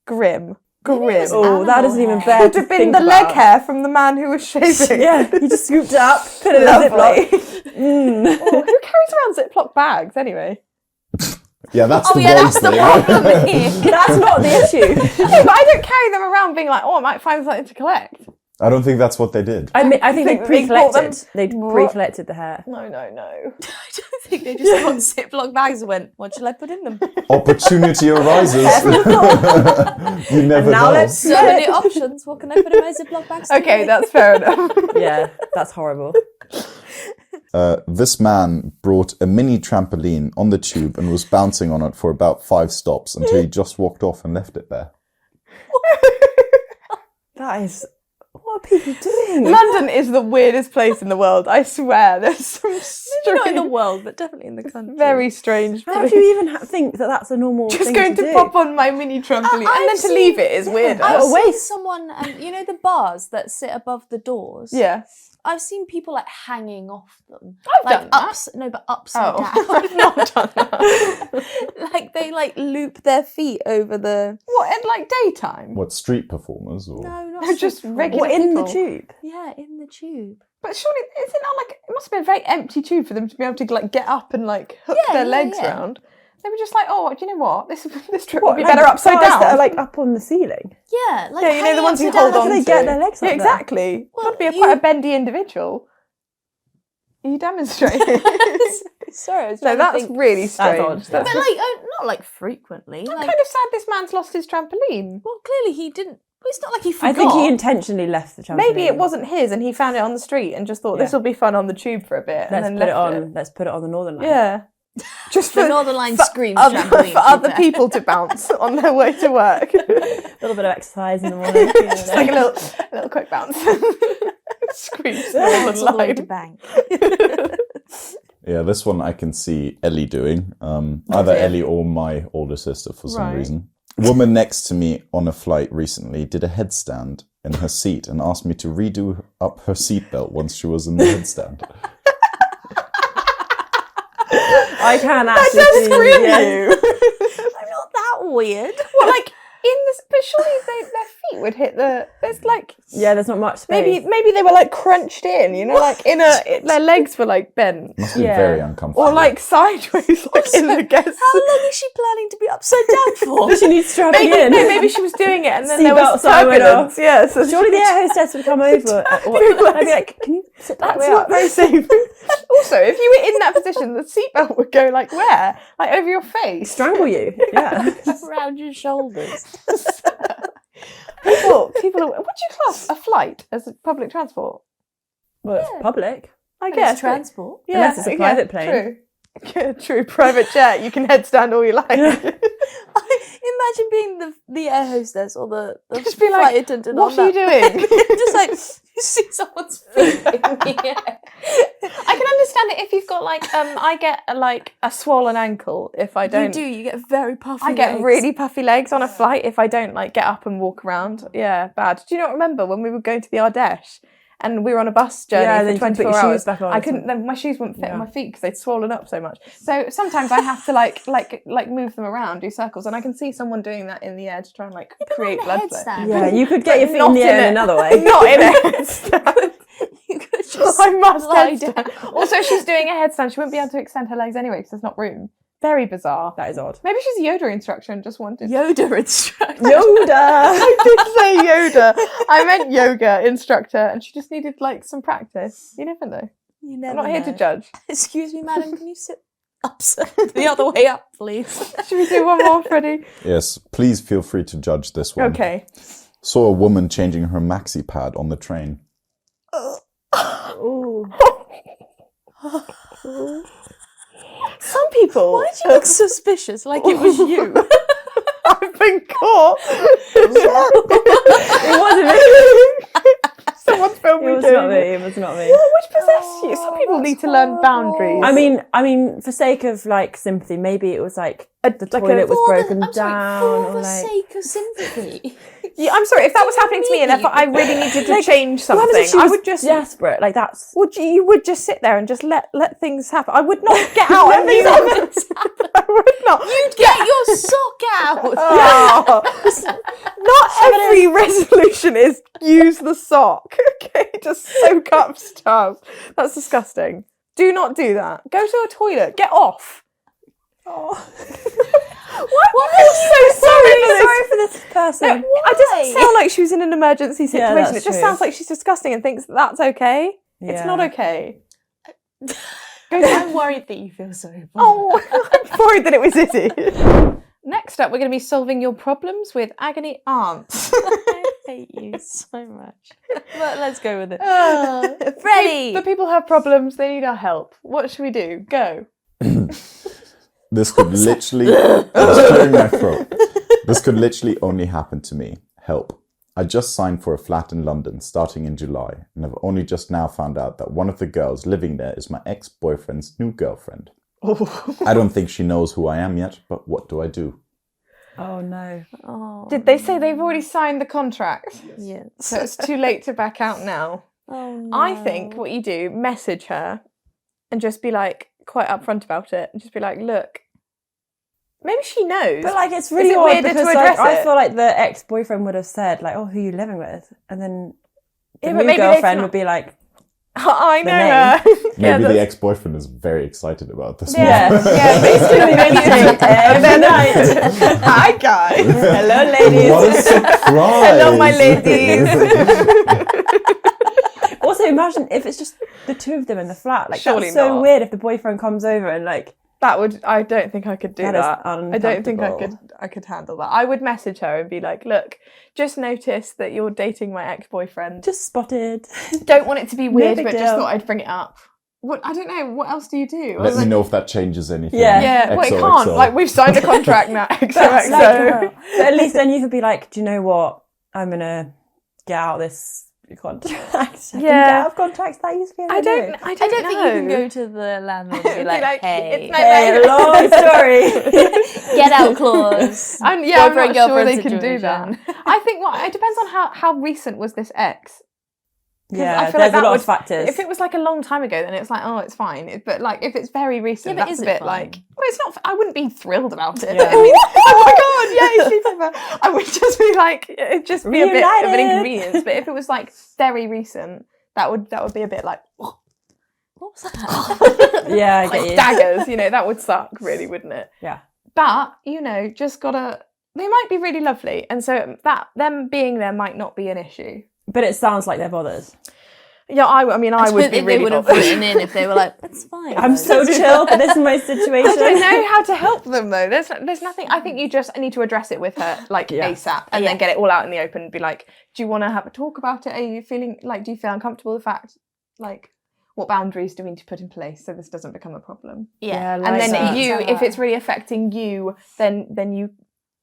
Grim.
Oh, that isn't even fair.
Could have been the leg hair from the man who was shaving.
Yeah, you just scooped it up, put it in a
Lovely.
Ziploc.
Oh, who carries around Ziploc bags anyway?
Yeah, that's
Oh
the
yeah,
one
that's the
thing.
problem here.
That's not the issue.
No, but I don't carry them around being like, oh, I might find something to collect.
I don't think that's what they did.
I mean, I think they
They bought them-
pre-collected. They pre-collected the hair.
No.
I don't think they just got Ziploc bags and went, what shall I put in them?
Opportunity arises. You never
now
know.
let's-
So many options. What can I put in my Ziploc bags?
Okay, that's fair enough.
Yeah, that's horrible.
This man brought a mini trampoline on the tube and was bouncing on it for about 5 stops until he just walked off and left it there.
That is. What are people doing?
London is the weirdest place in the world. I swear, there's some
Maybe
strange,
not in the world, but definitely in the country.
very strange.
How do you even think that that's a normal
Just
thing
going
to
to
do?
pop on my mini trampoline and then to leave it is weirder.
I've
Oh,
seen
wait.
someone, you know the bars that sit above the doors?
Yeah.
I've seen people like hanging off them.
I've
like
done that.
upside down.
I've not done that.
Like they like loop their feet over the.
What, in like daytime?
What, street performers? Or?
No, not
No, just
street
regular
What, in the
people.
tube?
Yeah, in the tube.
But surely, is it not like, it must have been a very empty tube for them to be able to like get up and like hook their legs around. They were just like, oh, do you know what? This trip would be better upside
Cars
down.
that are like up on the ceiling.
Yeah, like
Yeah, you know the
hanging
ones you
upside down.
hold on
How do they
to.
get their legs up
Yeah,
there?
exactly.
Well,
Got to be
you-
quite a bendy individual. Are you demonstrating?
Sorry, I was
No,
trying to
that's
think.
really strange.
odd.
That's
But like, not like frequently.
I'm
Like,
kind of sad this man's lost his trampoline.
well, clearly he didn't. Well, it's not like he forgot.
I think he intentionally left the trampoline.
Maybe it wasn't his and he found it on the street and just thought this will be fun on the tube for a bit.
Let's
and then
put it
left
on. Let's put it on the Northern Line.
Yeah. Just
The
for,
Northern Line
for
screams
other,
trampoline,
for
to
other
be fair.
people to bounce on their way to work.
A little bit of exercise in the morning. You know.
Just like a little quick bounce. Screams
That's all the way
line.
to bank.
Yeah, this one I can see Ellie doing. Either Ellie or my older sister for some
Right.
reason. Woman next to me on a flight recently did a headstand in her seat and asked me to redo up her seatbelt once she was in the headstand.
I can actually
That's
see.
scream
yeah.
you.
I'm not that weird.
What, like in this? But surely their feet would hit the. There's like
Yeah, there's not much space.
maybe they were like crunched in. You know, like their legs were like bent
Must be
Yeah.
very uncomfortable.
or like sideways, like in the guest.
How long is she planning to be upside down for?
She needs strapping
Maybe,
in.
no, maybe she was doing it and then there was
Seatbelt sign went
turbulence.
off.
Yeah, so
Surely the air hostess would come over. I'd be like, can you sit that
that's
way
not
up?
very safe. Also, if you were in that position, the seatbelt would go like where? Like over your face.
Strangle you. Yeah.
Around your shoulders.
People. Would you class a flight as public transport?
Well, it's public.
I
It's
guess
transport.
Yeah,
Unless it's a
yeah,
private plane.
True. True, private jet. You can headstand all you like.
Imagine being the air hostess or the
Just be
flight
like,
attendant.
what are you doing?
Just like you see someone's feet in the air.
I can understand it if you've got like I get like a swollen ankle if I don't.
You get very puffy
I get
legs.
really puffy legs on a flight if I don't like get up and walk around. Yeah, bad. Do you not remember when we were going to the Ardèche and we were on a bus journey for 24 hours? I couldn't. Then my shoes wouldn't fit on my feet because they'd swollen up so much. So sometimes I have to like move them around, do circles, and I can see someone doing that in the air to try and like create blood flow.
Yeah, you could get your feet in the air in another way.
Not in a headstand.
You could just
I must
lie
headstand. Also, she's doing a headstand. She wouldn't be able to extend her legs anyway because there's not room. Very bizarre.
That is odd.
Maybe she's a Yoda instructor and just wanted...
Yoda instructor.
Yoda!
I did say Yoda. I meant yoga instructor and she just needed like some practice. You never know.
You
I'm
never
not here to
know.
judge.
Excuse me, madam, can you sit the other way up, please?
Should we do one more, Freddie?
Yes, please feel free to judge this one.
Okay.
Saw a woman changing her maxi pad on the train.
Some people...
Why did you look suspicious? Like it was you.
I've been caught.
It wasn't me.
Someone filmed me
It was
doing
not me.
it.
It was not me.
What would possess you? Some people need to learn boundaries.
I mean, for sake of like sympathy, maybe it was like the toilet was broken down,
For
or
the
like.
sake of sympathy.
Yeah, I'm sorry, if that was happening to me and if I really needed to change
What
something,
if she
I
was
would just...
desperate. Like that's.
You would just sit there and just let things happen. I would not get out and leave I would not.
You'd get your sock out.
Oh. Not every resolution is use the sock. Okay, just soak up stuff. That's disgusting. Do not do that. Go to a toilet. Get off.
Oh.
Why do you feel so sorry
for this person.
It doesn't sound like she was in an emergency situation.
that's
It just
true.
sounds like she's disgusting and thinks that's okay. It's
Yeah.
not okay.
I'm worried that you feel sorry.
Oh, I'm worried that it was Izzy. Next up, we're going to be solving your problems with Agony Aunts.
I hate you so much. But let's go with it. Freddie!
The people have problems. They need our help. What should we do? Go.
This could literally... I was clearing my throat. This could literally only happen to me. Help. I just signed for a flat in London starting in July, and I've only just now found out that one of the girls living there is my ex-boyfriend's new girlfriend. I don't think she knows who I am yet, but what do I do?
Oh no.
Oh,
Did they say they've already signed the contract?
yes.
So it's too late to back out now.
Oh, no.
I think what you do, message her and just be like quite upfront about it and just be like, look, maybe she knows.
But like, it's really
it
odd
weirder to
because
address
like, I
it?
feel like the ex-boyfriend would have said like, "Oh, who are you living with?" And then the
Yeah, but
new
maybe they've
girlfriend
not-
would be like,
I know
name.
her.
Maybe
that's-
the ex-boyfriend is very excited about this.
Yeah,
one.
yeah, basically.
every night.
Hi, guys.
"Hello, ladies."
What a surprise!
Hello, my ladies.
Also, imagine if it's just the two of them in the flat. Like,
Surely
that's so
not.
weird if the boyfriend comes over and like.
I don't think I could do
That is
that. I don't think
uncomfortable.
I could handle that. I would message her and be like, look, just noticed that you're dating my ex-boyfriend.
Just spotted.
Don't want it to be weird,
big
but just
deal.
thought I'd bring it up. What I don't know, what else do you do?
Let me know if that changes anything.
Yeah.
Yeah, well, it
XOXO.
can't. Like, we've signed a contract now.
But
XOXO.
at least then you could be like, do you know what? I'm gonna get out of this contract. I can
Yeah.
get out of contracts. That used to be.
I don't
I don't think
know.
you can go to the landlord and be like, hey,
it's my
Hey, long story.
get out clause.
I'm not
Boyfriend,
sure
girlfriend
they can do that.
situation.
I think it depends on how recent was this ex. 'Cause
Yeah,
I feel
there's
like
a lot
would-
of factors.
If it was like a long time ago, then it's like, oh, it's fine. But like, if it's very recent,
Yeah, but
that's
is
a
it
bit
fine?
like, well, it's not. I wouldn't be thrilled about it.
Yeah.
I mean, oh my god, yay, she's ever. I would just be like, it'd just be a bit of an
Reunited.
inconvenience. But if it was like very recent, that would be a bit like,
What was that?
Yeah, I get
like
you.
daggers. That would suck, really, wouldn't it?
Yeah.
But just gotta. They might be really lovely, and so that them being there might not be an issue.
But it sounds like they're bothered.
Yeah, I mean, I would be
they
really
would have
bothered.
written in if they were like, "That's fine."
I'm
guys."
so chill, but this is my situation.
I don't know how to help them though. There's nothing. I think you just need to address it with her like
Yeah.
ASAP, and then get it all out in the open and be like, "Do you want to have a talk about it? Are you feeling like? Do you feel uncomfortable with the fact like?" what boundaries do we need to put in place so this doesn't become a problem?
Yeah.
like
And then
that.
if it's really affecting you, then you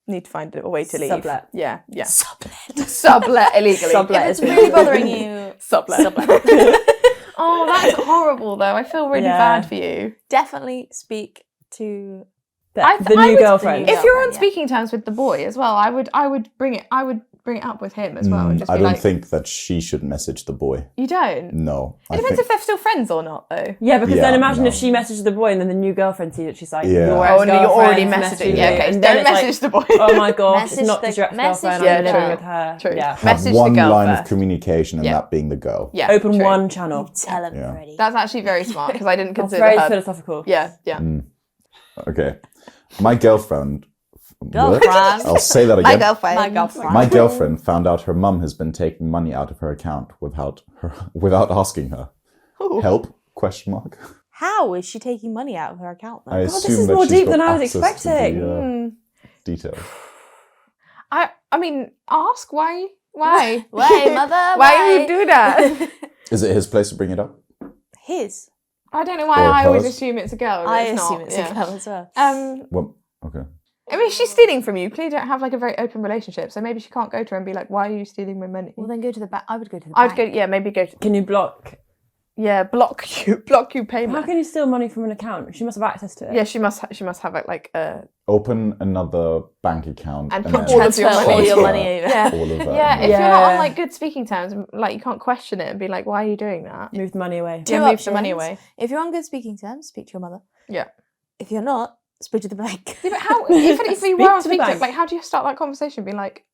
need to find a way to leave.
Sublet.
Yeah.
Sublet.
Sublet illegally.
Sublet
If it's
is
really bothering you,
Sublet. Oh, that's horrible though. I feel really bad for you.
definitely speak to.
the new girlfriend.
If you're on
yeah.
speaking terms with the boy as well, I would bring it up with him as well and just
I
be
don't
like,
think that she should message the boy.
you don't.
No.
It depends if they're still friends or not, though.
Yeah, because
Yeah,
then imagine
no.
if she messages the boy and then the new girlfriend sees it, she's like,
Yeah.
your
Oh, no, you're already
ex-girlfriend's
messaging. Yeah, okay.
and then
Don't
it's like,
message the boy.
oh my gosh, it's
Message
not
the-
just your
message
ex-girlfriend,
the
I'm living
girl.
with her.
True.
Yeah.
Have
Message
one
the girl
line
first.
of communication and
Yeah.
that being the girl.
Yeah,
Open
true.
one channel.
Tell him
Yeah.
already.
That's actually very smart because I didn't
That's
consider
very
her.
philosophical.
Yeah.
Okay. My girlfriend.
Girlfriend.
I'll say that again.
My girlfriend.
My girlfriend found out her mum has been taking money out of her account without asking her. Help? Question mark.
How is she taking money out of her account? Then?
I
this
assume
is
that
more
she's
deep
got
than I was
access to
expecting.
the, details.
I mean, ask why? Why?
Why, mother?
Why you do that?
Is it his place to bring it up?
His.
I don't know why
Or
I always
hers.
assume it's a girl. but
I
it's
assume
not.
it's
yeah.
a girl as well.
Well, okay.
I mean, she's stealing from you. Clearly, don't have like a very open relationship, so maybe she can't go to her and be like, "Why are you stealing my money?"
Well, then go to the bank. I would go to the
I'd
bank.
go. Yeah, maybe go.
Can you block?
Block you
How
payment.
can you steal money from an account? She must have access to it.
Yeah, she must have like a
Open another bank account
And
and
put
then
all of your
Transfer
money.
all your
transfer
money over.
yeah.
all of that
Yeah,
money.
if you're not on
Yeah.
like good speaking terms, like you can't question it and be like, "Why are you doing that?"
Move the money away.
Two
Yeah, move the money
options.
away.
If you're on good speaking terms, speak to your mother.
Yeah.
If you're not, speak to the bank.
Yeah, but how? If we
Speak
were on
to the
speaking terms,
bank.
like, how do you start that conversation? Be like,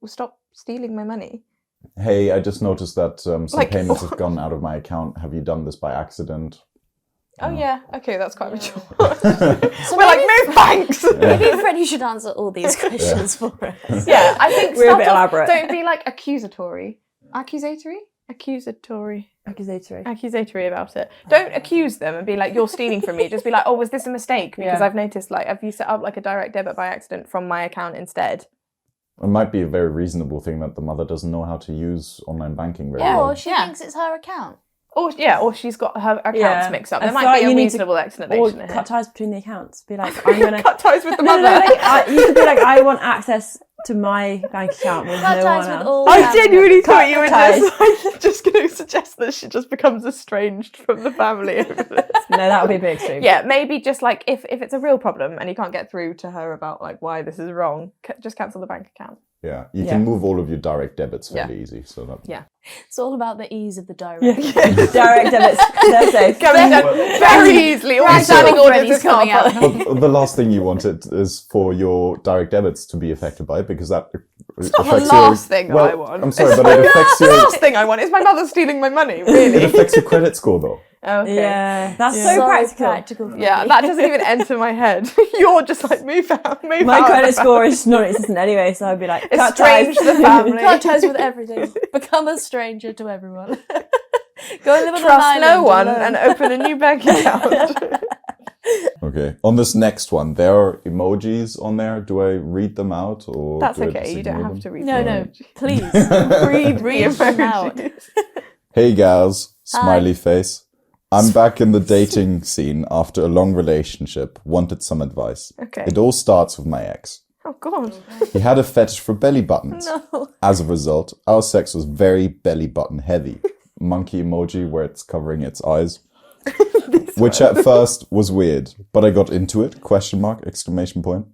"Stop stealing my money."
Hey, I just noticed that some
Like-
payments have gone out of my account. Have you done this by accident?
Oh yeah, okay, that's quite mature.
So
We're like, move banks.
maybe Freddie should answer all these questions for us.
Yeah, I think
We're a
start
bit
off-
elaborate.
Don't be like accusatory about it. Don't accuse them and be like, "You're stealing from me." Just be like, "Oh, was this a mistake? Because
Yeah.
I've noticed, like, have you set up like a direct debit by accident from my account instead?"
It might be a very reasonable thing that the mother doesn't know how to use online banking very
Yeah.
well.
Or she
Yeah.
thinks it's her account.
Or she's got her accounts
Yeah.
mixed up.
I
There
feel
might
like
be a
you need to-
reasonable
Or
explanation here.
cut ties between the accounts. Be like, I'm gonna
Cut ties with the
No,
mother.
no, like, you could be like, I want access to my bank account with
Cut
no
ties
one
with
else.
all.
I
family
genuinely
members.
thought you were
ties.
just going to suggest that she just becomes estranged from the family over this.
No, that would be a bit extreme.
Yeah, maybe just like if it's a real problem and you can't get through to her about like why this is wrong, just cancel the bank account.
Yeah, you
Yeah.
can move all of your direct debits fairly
Yeah.
easy. So that
Yeah.
It's all about the ease of the direct.
Direct debits, they're safe.
Coming down very easily. All
Right,
standing orders
Freddie's
is coming out.
But the last thing you wanted is for your direct debits to be affected by it, because that
not the
affects
last thing
well,
I want.
I'm sorry, but it affects
The
your
last thing I want is my mother stealing my money.
it
Really?
affects your credit score though.
Okay.
Yeah, that's
Yeah.
so practical.
for
Yeah,
me.
that doesn't even enter my head. You're just like move out.
My
out.
credit score is non-existent anyway, so I'd be like, cut
Estrange
ties.
the family.
Cut ties with everything. Become a stranger to everyone. Go and live on an
Trust
island
no one
alone.
and open a new bank account.
Okay. On this next one, there are emojis on there. Do I read them out or
That's
do I
okay.
just
You don't
ignore
have to
them?
read.
No,
them.
no, please.
Read
Read them out.
emojis.
Hey gals, smiley face. I'm back in the dating scene after a long relationship. Wanted some advice.
Okay.
It all starts with my ex.
Oh God.
He had a fetish for belly buttons.
No.
As a result, our sex was very belly button heavy. Monkey emoji where it's covering its eyes. Which at first was weird, but I got into it, question mark, exclamation point.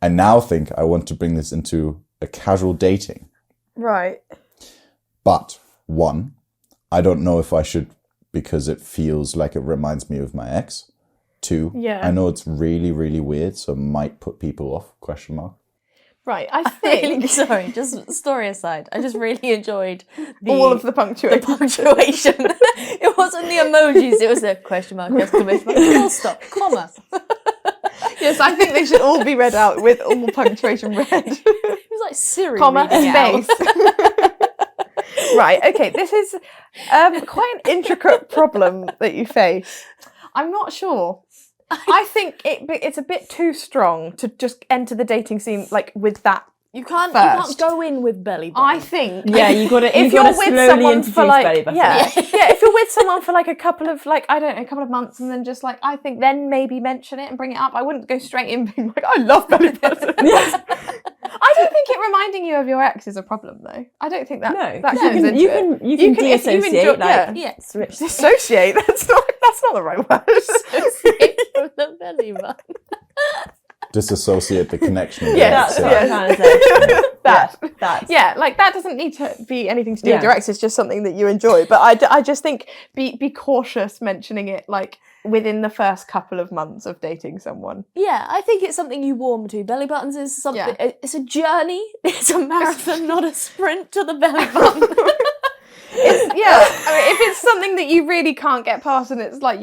I now think I want to bring this into a casual dating.
Right.
But, one, I don't know if I should because it feels like it reminds me of my ex. Two,
Yeah.
I know it's really, really weird, so it might put people off, question mark.
Right. I
Really,
think
sorry, just story aside. I just really enjoyed
all of the punctuation.
punctuation. It wasn't the emojis, it was the question mark, exclamation mark, full stop, comma.
Yes, I think they should all be read out with all punctuation read.
It was like Siri
Comma,
reading it out.
space. Right, okay, this is quite an intricate problem that you face. I'm not sure. I think it's a bit too strong to just enter the dating scene like with that
You can't
First.
go in with belly button.
I think.
Yeah, you got to.
If
You
you're
got to
with
slowly
someone
introduce
for like,
belly button.
yeah, if you're with someone for like a couple of months, and then just like, I think then maybe mention it and bring it up. I wouldn't go straight in being like, I love belly button. I don't think it reminding you of your ex is a problem, though. I don't think that.
No,
that
you
comes
can
into
you
it.
can you can
if you
de-associate
enjoy-
like
yeah.
switch.
Dissociate. That's not the right word.
From the belly button.
Disassociate the connection.
Yes,
That's what
yes.
I'm trying to say. That's
Yeah, like that doesn't need to be anything to do with
Yeah.
your ex. It's just something that you enjoy. But I just think be cautious mentioning it like within the first couple of months of dating someone.
Yeah, I think it's something you warm to. Belly buttons is something.
Yeah.
It's a journey. It's a marathon, not a sprint to the belly button.
Yeah, I mean, if it's something that you really can't get past, and it's like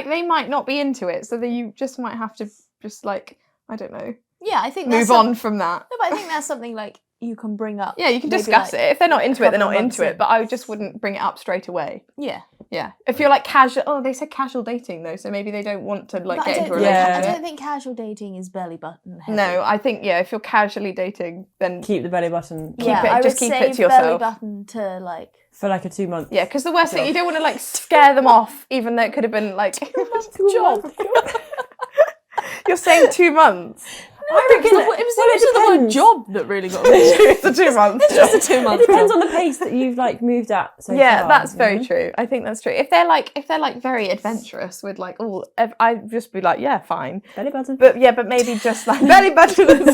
they might not be into it, so that you just might have to just like, I don't know,
Yeah, I think that's
move on from that.
No, but I think that's something like you can bring up.
Yeah, you can
maybe,
discuss
like,
it. If they're not into it, they're
couple
not
of months
into it.
in.
But I just wouldn't bring it up straight away.
Yeah.
Yeah, if you're like casual. Oh, they said casual dating though, so maybe they don't want to like
But
get into a
I
relationship.
don't think casual dating is belly button heavy.
No, I think if you're casually dating, then
keep the belly button
Yeah,
it-
I
just
would
keep
say
it to yourself.
belly button to like.
for like a 2 month.
yeah, because the worst thing, you don't want to like scare them off, even though it could have been like
Job.
You're saying 2 months.
I reckon it was the word
depends.
job that really got me.
It's the 2 months.
Just a 2 month.
It depends on the pace that you've like moved at. So
Yeah,
far,
that's
you
very
know?
true. I think that's true. If they're like very adventurous with like all, I'd just be like, yeah, fine.
Belly button.
But maybe just like belly button.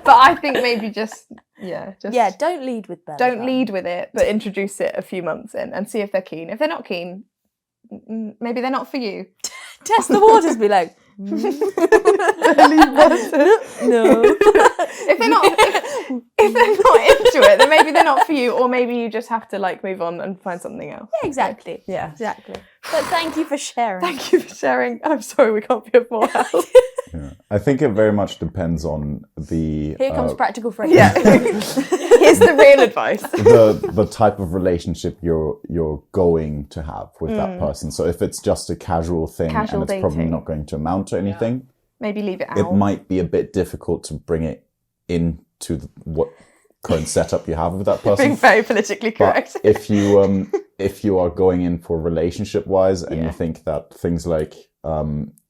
But I think maybe just
Yeah, don't lead with belly
don't
button.
lead with it, but introduce it a few months in and see if they're keen. If they're not keen, maybe they're not for you.
Test the waters, be like,
No. if they're not into it, then maybe they're not for you, or maybe you just have to like move on and find something else.
yeah, exactly.
Yeah.
Exactly. But thank you for sharing.
Thank you for sharing. I'm sorry we can't be of more help.
Yeah. I think it very much depends on the
Here comes practical phrase.
Yeah. Here's the real advice.
the type of relationship you're going to have with that person. So if it's just a casual thing
Casual
and it's probably
dating.
not going to amount to anything,
Maybe leave it out.
it might be a bit difficult to bring it into what current setup you have with that person.
Being very politically correct.
But if you are going in for relationship wise and you think that things like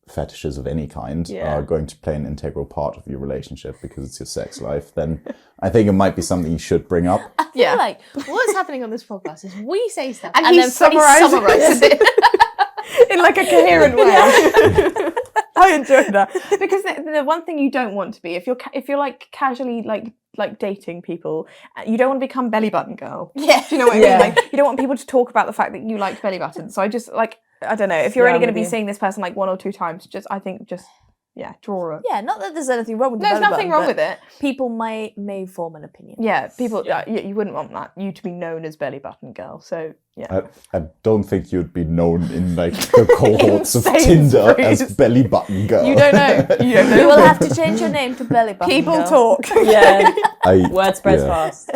fetishes of any kind are going to play an integral part of your relationship because it's your sex life, then I think it might be something you should bring up.
I feel like what's happening on this podcast is we say stuff
And
and
he
then Freddie
summarises it in like a coherent way. I enjoy that because the one thing you don't want to be if you're like casually like dating people, you don't want to become belly button girl.
Yeah.
Do you know what I mean? Like you don't want people to talk about the fact that you like belly buttons. So I just like I don't know if you're
Yeah,
only going
I'm
to be
with you.
seeing this person like 1 or 2 times. Draw it.
Yeah, not that there's anything wrong with the
There's
belly
nothing
button,
wrong with
but
it.
People may form an opinion.
Yeah, people. You wouldn't want you to be known as belly button girl. So yeah.
I don't think you'd be known in like the cohorts of
Insane
Tinder
phrase.
as belly button girl.
You don't know. You don't
You
know.
will have to change your name to belly button.
People
girl.
talk.
Yeah.
Word
Spreads fast.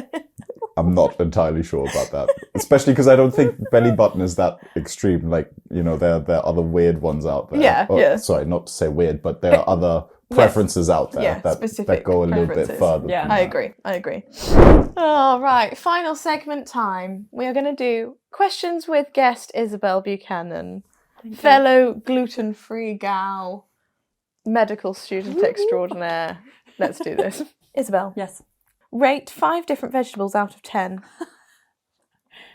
I'm not entirely sure about that, especially because I don't think belly button is that extreme. Like, you know, there are other weird ones out there.
Yeah.
Sorry, not to say weird, but there are other preferences out there that go a little bit
preferences.
further.
Yeah.
than
I
that.
agree. All right, final segment time. We are going to do questions with guest Isabel Buchanan, fellow gluten-free gal, medical student extraordinaire. Let's do this. Isabel,
Yes.
rate 5 different vegetables out of 10.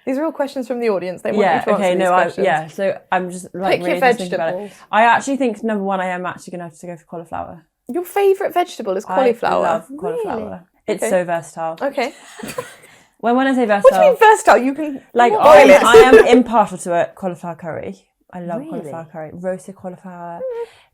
These are all questions from the audience. They want
Yeah.
you to answer
Okay.
these
No.
questions.
So I'm just like
Pick your
really just thinking about it.
vegetables.
I actually think number one, I am actually going to have to go for cauliflower.
Your favourite vegetable is cauliflower.
I love cauliflower. It's
Okay.
so versatile.
Okay.
When I say
What do you
versatile,
mean versatile? You can
like
boil
I
it.
am impartial to a cauliflower curry. I love cauliflower curry. Roasted cauliflower,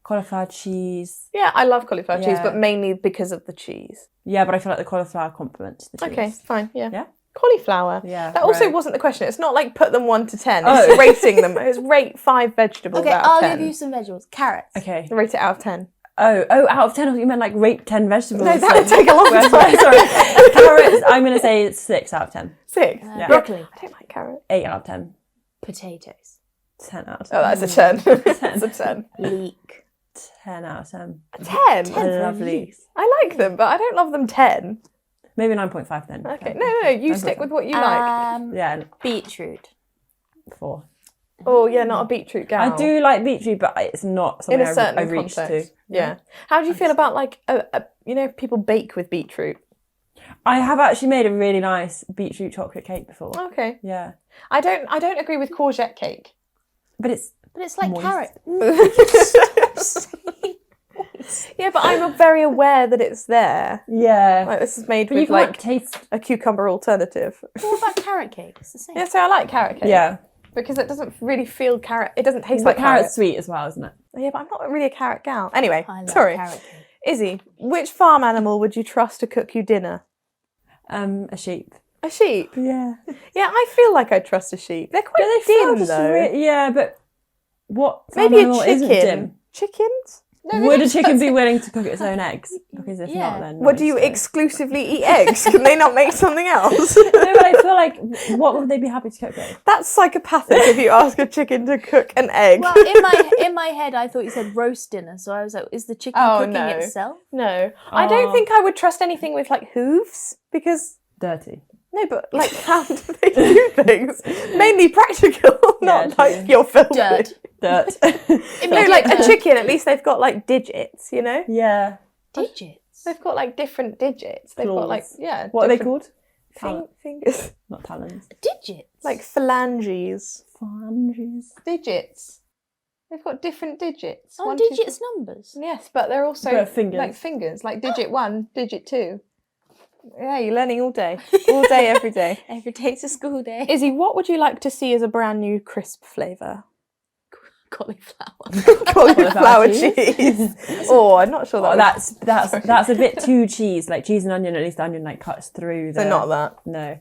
cauliflower cheese.
Yeah, I love cauliflower cheese,
Yeah.
but mainly because of the cheese.
Yeah, but I feel like the cauliflower complements the cheese.
Okay, fine. Yeah.
Yeah?
Cauliflower.
Yeah,
That also
right.
wasn't the question. It's not like put them 1 to 10.
Oh.
It's rating them. It's rate 5 vegetables
Okay,
out
I'll
of 10.
give you some vegetables. Carrots.
Okay.
Rate it out of 10.
Oh, out of 10, I thought you meant like rate 10 vegetables.
No, that would take a long
Sorry.
time.
Carrots, I'm going to say it's 6 out of 10.
6.
Yeah.
Broccoli.
I don't like carrots.
8 out of 10.
Potatoes.
10 out of 10.
Oh, that's a 10. That's a 10.
Leek.
10 out of 10.
10?
I love leeks.
I like them, but I don't love them 10.
Maybe 9.5 then.
Okay, no, you stick with what you like.
Yeah,
Beetroot.
4.
Oh, yeah, not a beetroot gal.
I do like beetroot, but it's not
in
something
a certain
I've reached
context.
to.
Yeah. How do you feel about like people bake with beetroot?
I have actually made a really nice beetroot chocolate cake before.
Okay.
Yeah,
I don't agree with courgette cake.
but it's
like
moist.
carrot.
Yeah, but I'm very aware that it's there.
Yeah.
Like this is made
But you
with
can't
like
taste.
a cucumber alternative.
What about carrot cake? It's the same.
Yeah, so I like carrot cake.
Yeah,
Because it doesn't really feel carrot. It doesn't taste
but
like carrot.
carrot's sweet as well, isn't it?
Yeah, but I'm not really a carrot gal. Anyway,
I love
sorry.
carrot cake.
Izzy, which farm animal would you trust to cook you dinner?
A sheep.
A sheep.
Yeah.
Yeah, I feel like I trust a sheep. They're quite
But they feel
dim
just
though.
yeah, but what
Maybe a
animal isn't
chicken.
dim?
Chickens? No,
Would a chicken be willing to cook its own eggs? Because if
Yeah.
not, then
What, do you exclusively eat eggs? Can they not make something else?
No, but I feel like what would they be happy to cook with?
That's psychopathic if you ask a chicken to cook an egg.
Well, in my head, I thought you said roast dinner, so I was like, is the chicken cooking
no.
itself?
No. I don't think I would trust anything with like hooves because
Dirty.
no, but like how do they do things? Mainly practical, not
true.
like you're filthy.
Dirt.
Dirt.
No, like a chicken, at least they've got like digits, you know?
Yeah.
Digits.
They've got like different digits. They've got like,
Claws.
yeah.
What are they
different
called?
Fingers.
Not talons.
Digits.
Like phalanges.
Phalanges.
Digits. They've got different digits.
Oh,
1, 2,
digits numbers.
yes, but they're also
But fingers.
like fingers, like digit 1, digit 2. Yeah, you're learning all day, every day.
Every day's a school day.
Izzy, what would you like to see as a brand new crisp flavour?
Cauliflower.
Cauliflower cheese. Oh, I'm not sure
Oh,
that.
that's a bit too cheese. Like cheese and onion. At least the onion like cuts through.
So not that.
No.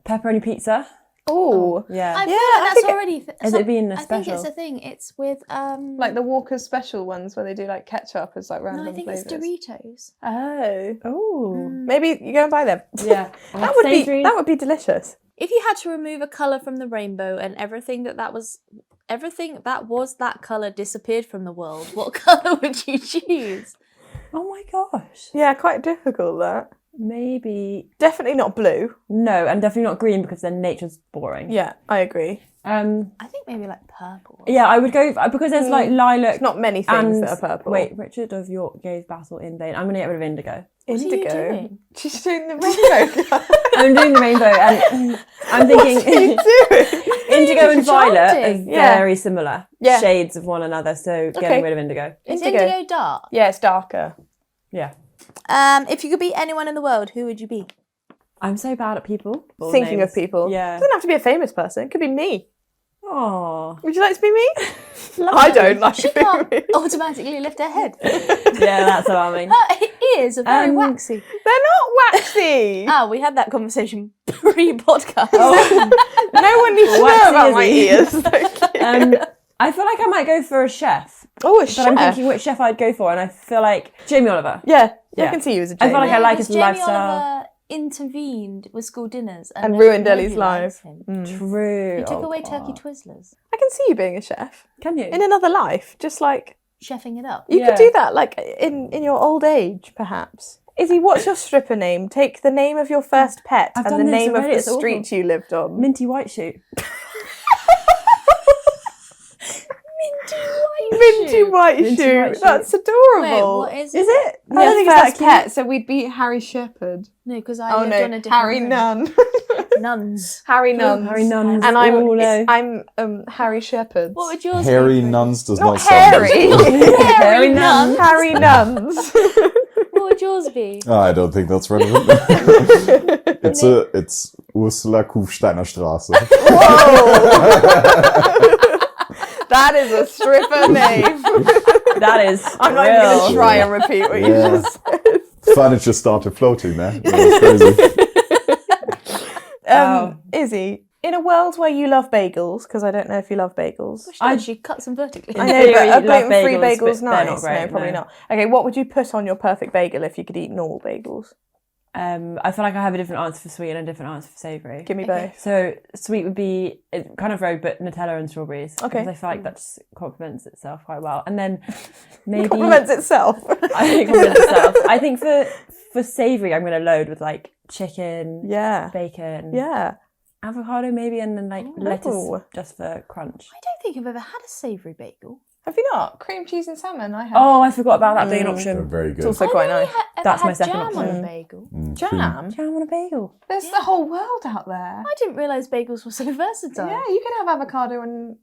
Pepperoni pizza.
Oh,
Yeah.
I feel
Yeah,
like
I
that's
think
already.
Has it been a
I think
special?
it's a thing. It's with
like the Walker's special ones where they do like ketchup as like random
No, I think
flavours.
it's Doritos.
Oh,
Oh.
maybe you go and buy them.
Yeah.
That would be delicious.
If you had to remove a color from the rainbow and everything that was that color disappeared from the world, what color would you choose?
Oh my gosh.
Yeah, quite difficult that.
Maybe
Definitely not blue.
no, and definitely not green because then nature's boring.
Yeah, I agree.
I think maybe like purple.
Yeah, I would go because there's like lilac.
There's not many things
and
that are purple.
Wait, Richard of York gave battle in vain. I'm gonna get rid of indigo.
What are you
Indigo.
doing?
She's doing the rainbow.
I'm doing the rainbow, and I'm thinking indigo and violet are
chanting.
Yeah.
very similar
Yeah.
shades of one another. So getting rid of indigo.
Is
Indigo.
indigo dark?
Yeah, it's darker.
Yeah,
If you could be anyone in the world, who would you be?
I'm so bad at people.
Thinking
names.
of people.
Yeah.
Doesn't have to be a famous person. It could be me.
Oh,
Would you like to be me? I don't like
She
to be
can't
me.
automatically lift her head.
yeah, that's alarming.
Her ears are very waxy.
They're not waxy.
Ah, we had that conversation pre-podcast.
No one needs to know
Waxy
about my
Izzy.
ears. Thank you.
I feel like I might go for a chef,
Oh, a
but
chef.
I'm thinking which chef I'd go for, and I feel like Jamie Oliver.
Yeah, I
Yeah.
can see you as a
I
Jamie.
feel like I like
because
his
Jamie
lifestyle.
Oliver intervened with school dinners
And
nobody
ruined Ellie's
likes
life.
him.
True.
He took
Oh,
away
God.
turkey Twizzlers,
I can see you being a chef
Can you?
in another life. Just like
chefing it up.
you
Yeah.
could do that, like in your old age, perhaps. Izzy, what's your stripper name? Take the name of your first pet
I've
and
done
the
this
name of
already,
the
it's awful.
street you lived on.
Minty white shoe.
Minty white
Minty
shoe.
white shoe.
That's
Wait,
adorable.
what is
Is
it?
it? I
Yeah,
don't think
first
it's that
pet,
cute.
so we'd be Harry Shepherd.
No, because I lived on a different
Harry
room.
Nunn.
Nuns.
Harry Nuns.
Harry Nuns.
And
Oh, no.
I'm Harry Shepherd.
What would yours
Hairy
be?
nuns does
Not
not sound
hairy.
Harry Nuns.
Harry Nuns.
What would yours be?
Oh, I don't think that's relevant. It's Ursula Kufsteiner Straße.
That is a stripper name.
That is.
I'm not even going to try and repeat what you
Yeah.
just said.
Furniture started floating there. That was crazy.
Izzy, in a world where you love bagels, because I don't know if you love bagels.
I she cuts them vertically.
I know,
theory,
but a
love
gluten-free
bagels,
bagel's
but they're
nice.
not great,
No, probably
no.
not. Okay, what would you put on your perfect bagel if you could eat normal bagels?
I feel like I have a different answer for sweet and a different answer for savoury.
Give me both.
So sweet would be kind of rogue, but Nutella and strawberries.
Okay.
Because I feel like that just complements itself quite well. And then maybe
Compliments itself.
I think it complements itself. I think for for savoury, I'm going to load with like chicken,
Yeah.
bacon,
Yeah.
avocado maybe, and then like lettuce
Ooh.
just for crunch.
I don't think I've ever had a savoury bagel.
Have you not? Cream cheese and salmon, I have.
Oh, I forgot about that being an
They're
option.
very good.
It's also quite nice.
That's my
had
second
jam
option.
on a bagel.
Jam?
Jam on a bagel.
There's the whole world out there.
I didn't realise bagels were so versatile.
Yeah, you can have avocado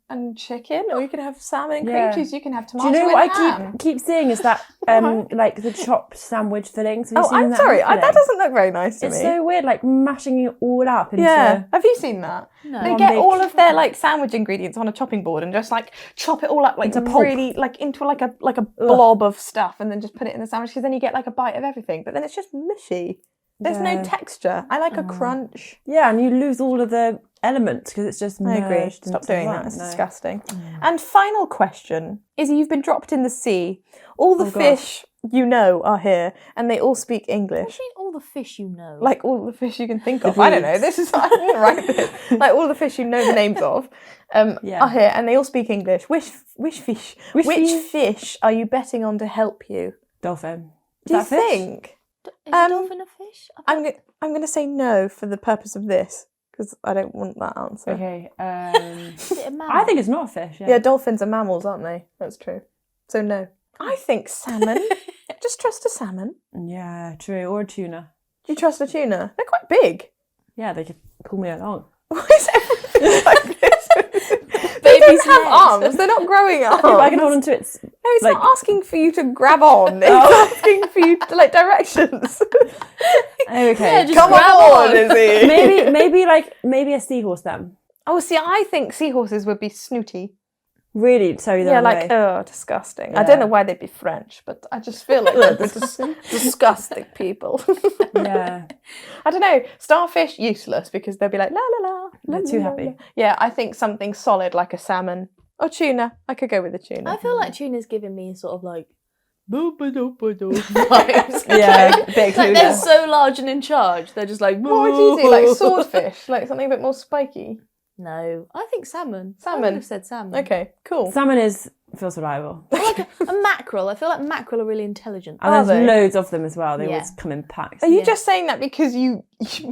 and chicken, or you can have salmon and cream
Yeah.
cheese. You can have
Do
tomato
you know
and
what
ham.
I keep seeing is that like the chopped sandwich fillings? Have you
Oh,
seen
I'm
that
sorry.
filling?
That doesn't look very nice to
It's
me.
so weird, like mashing it all up into.
Yeah. Have you seen that?
No.
They
One
get
big-
all of their like sandwich ingredients on a chopping board and just like chop it all up like
Into pulp.
really like into like a blob of stuff, and then just put it in the sandwich, because then you get like a bite of everything. But then it's just mushy. There's no
Yeah.
texture. I like a crunch.
Yeah, and you lose all of the elements because it's just
I agree.
merged
Stop
into
doing
one.
that. It's
No.
disgusting. And final question. Izzy, you've been dropped in the sea. All the
Oh,
fish you know are here, and they all speak
What
English.
do you mean all the fish you know?
Like all the fish you can think of. I don't know. This is I didn't write this. Like all the fish you know the names of
Yeah.
are here, and they all speak English. Which fish?
Which
Which
fish?
fish are you betting on to help you?
Dolphin.
Do you
Is that fish?
think?
Is a dolphin a fish?
I'm going to say no for the purpose of this, because I don't want that answer.
Okay.
Is it a mammal?
I think it's not a fish.
Yeah, dolphins are mammals, aren't they? That's true. So no. I think salmon. Just trust a salmon.
Yeah, true. Or a tuna.
Do you trust a tuna? They're quite big.
Yeah, they could pull me along.
Why is everything like this? They
Baby's
don't have
legs.
arms. They're not growing arms.
Yeah, but I can hold on to its.
No, it's
like-
not asking for you to grab on. It's asking for you to like directions.
Okay.
just
Come
grab
on,
on.
Izzy.
maybe a seahorse then.
Oh, see, I think seahorses would be snooty.
Really? So
Yeah, like, oh, disgusting. I
Yeah.
don't know why they'd be French, but I just feel like they're disgusting people.
yeah.
I don't know. Starfish, useless, because they'll be like, la la la.
They're too happy.
Yeah, I think something solid like a salmon or tuna. I could go with a tuna.
I feel like tuna's giving me sort of like vibes.
Yeah, a bit
Like they're
clueless.
so large and in charge. They're just like.
What would you do? Like swordfish? Like something a bit more spiky?
No, I think salmon. I
Salmon.
would have said salmon.
Okay, cool.
Salmon feels reliable.
Or like a mackerel. I feel like mackerel are really intelligent.
And
Are
there's
they?
loads of them as well. They
Yeah.
always come in packs.
Are you
Yeah.
just saying that because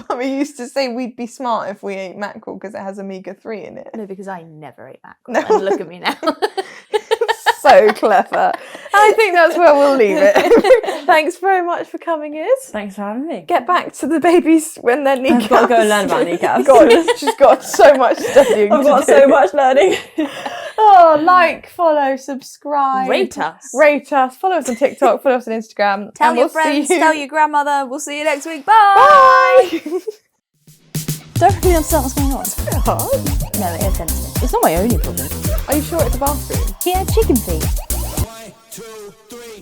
Mummy used to say we'd be smart if we ate mackerel because it has omega-3 in it?
No, because I never ate mackerel.
No.
And look at me now.
So clever. I think that's where we'll leave it. Thanks very much for coming, Iz.
Thanks for having me.
Get back to the babies when they're kneecaps.
I've got to go and learn about kneecaps.
God, she's got so much studying
I've
to
got
do.
so much learning.
Oh, like, follow, subscribe.
Rate us.
Rate us. Follow us on TikTok. Follow us on Instagram.
Tell
and
your
we'll
friends,
see you.
tell your grandmother. We'll see you next week. Bye!
Bye!
Don't really understand what's going on.
Hard.
No, it is sensitive. It's not my only problem.
Are you sure it's a bathroom?
He had chicken feet.
1, 2, 3.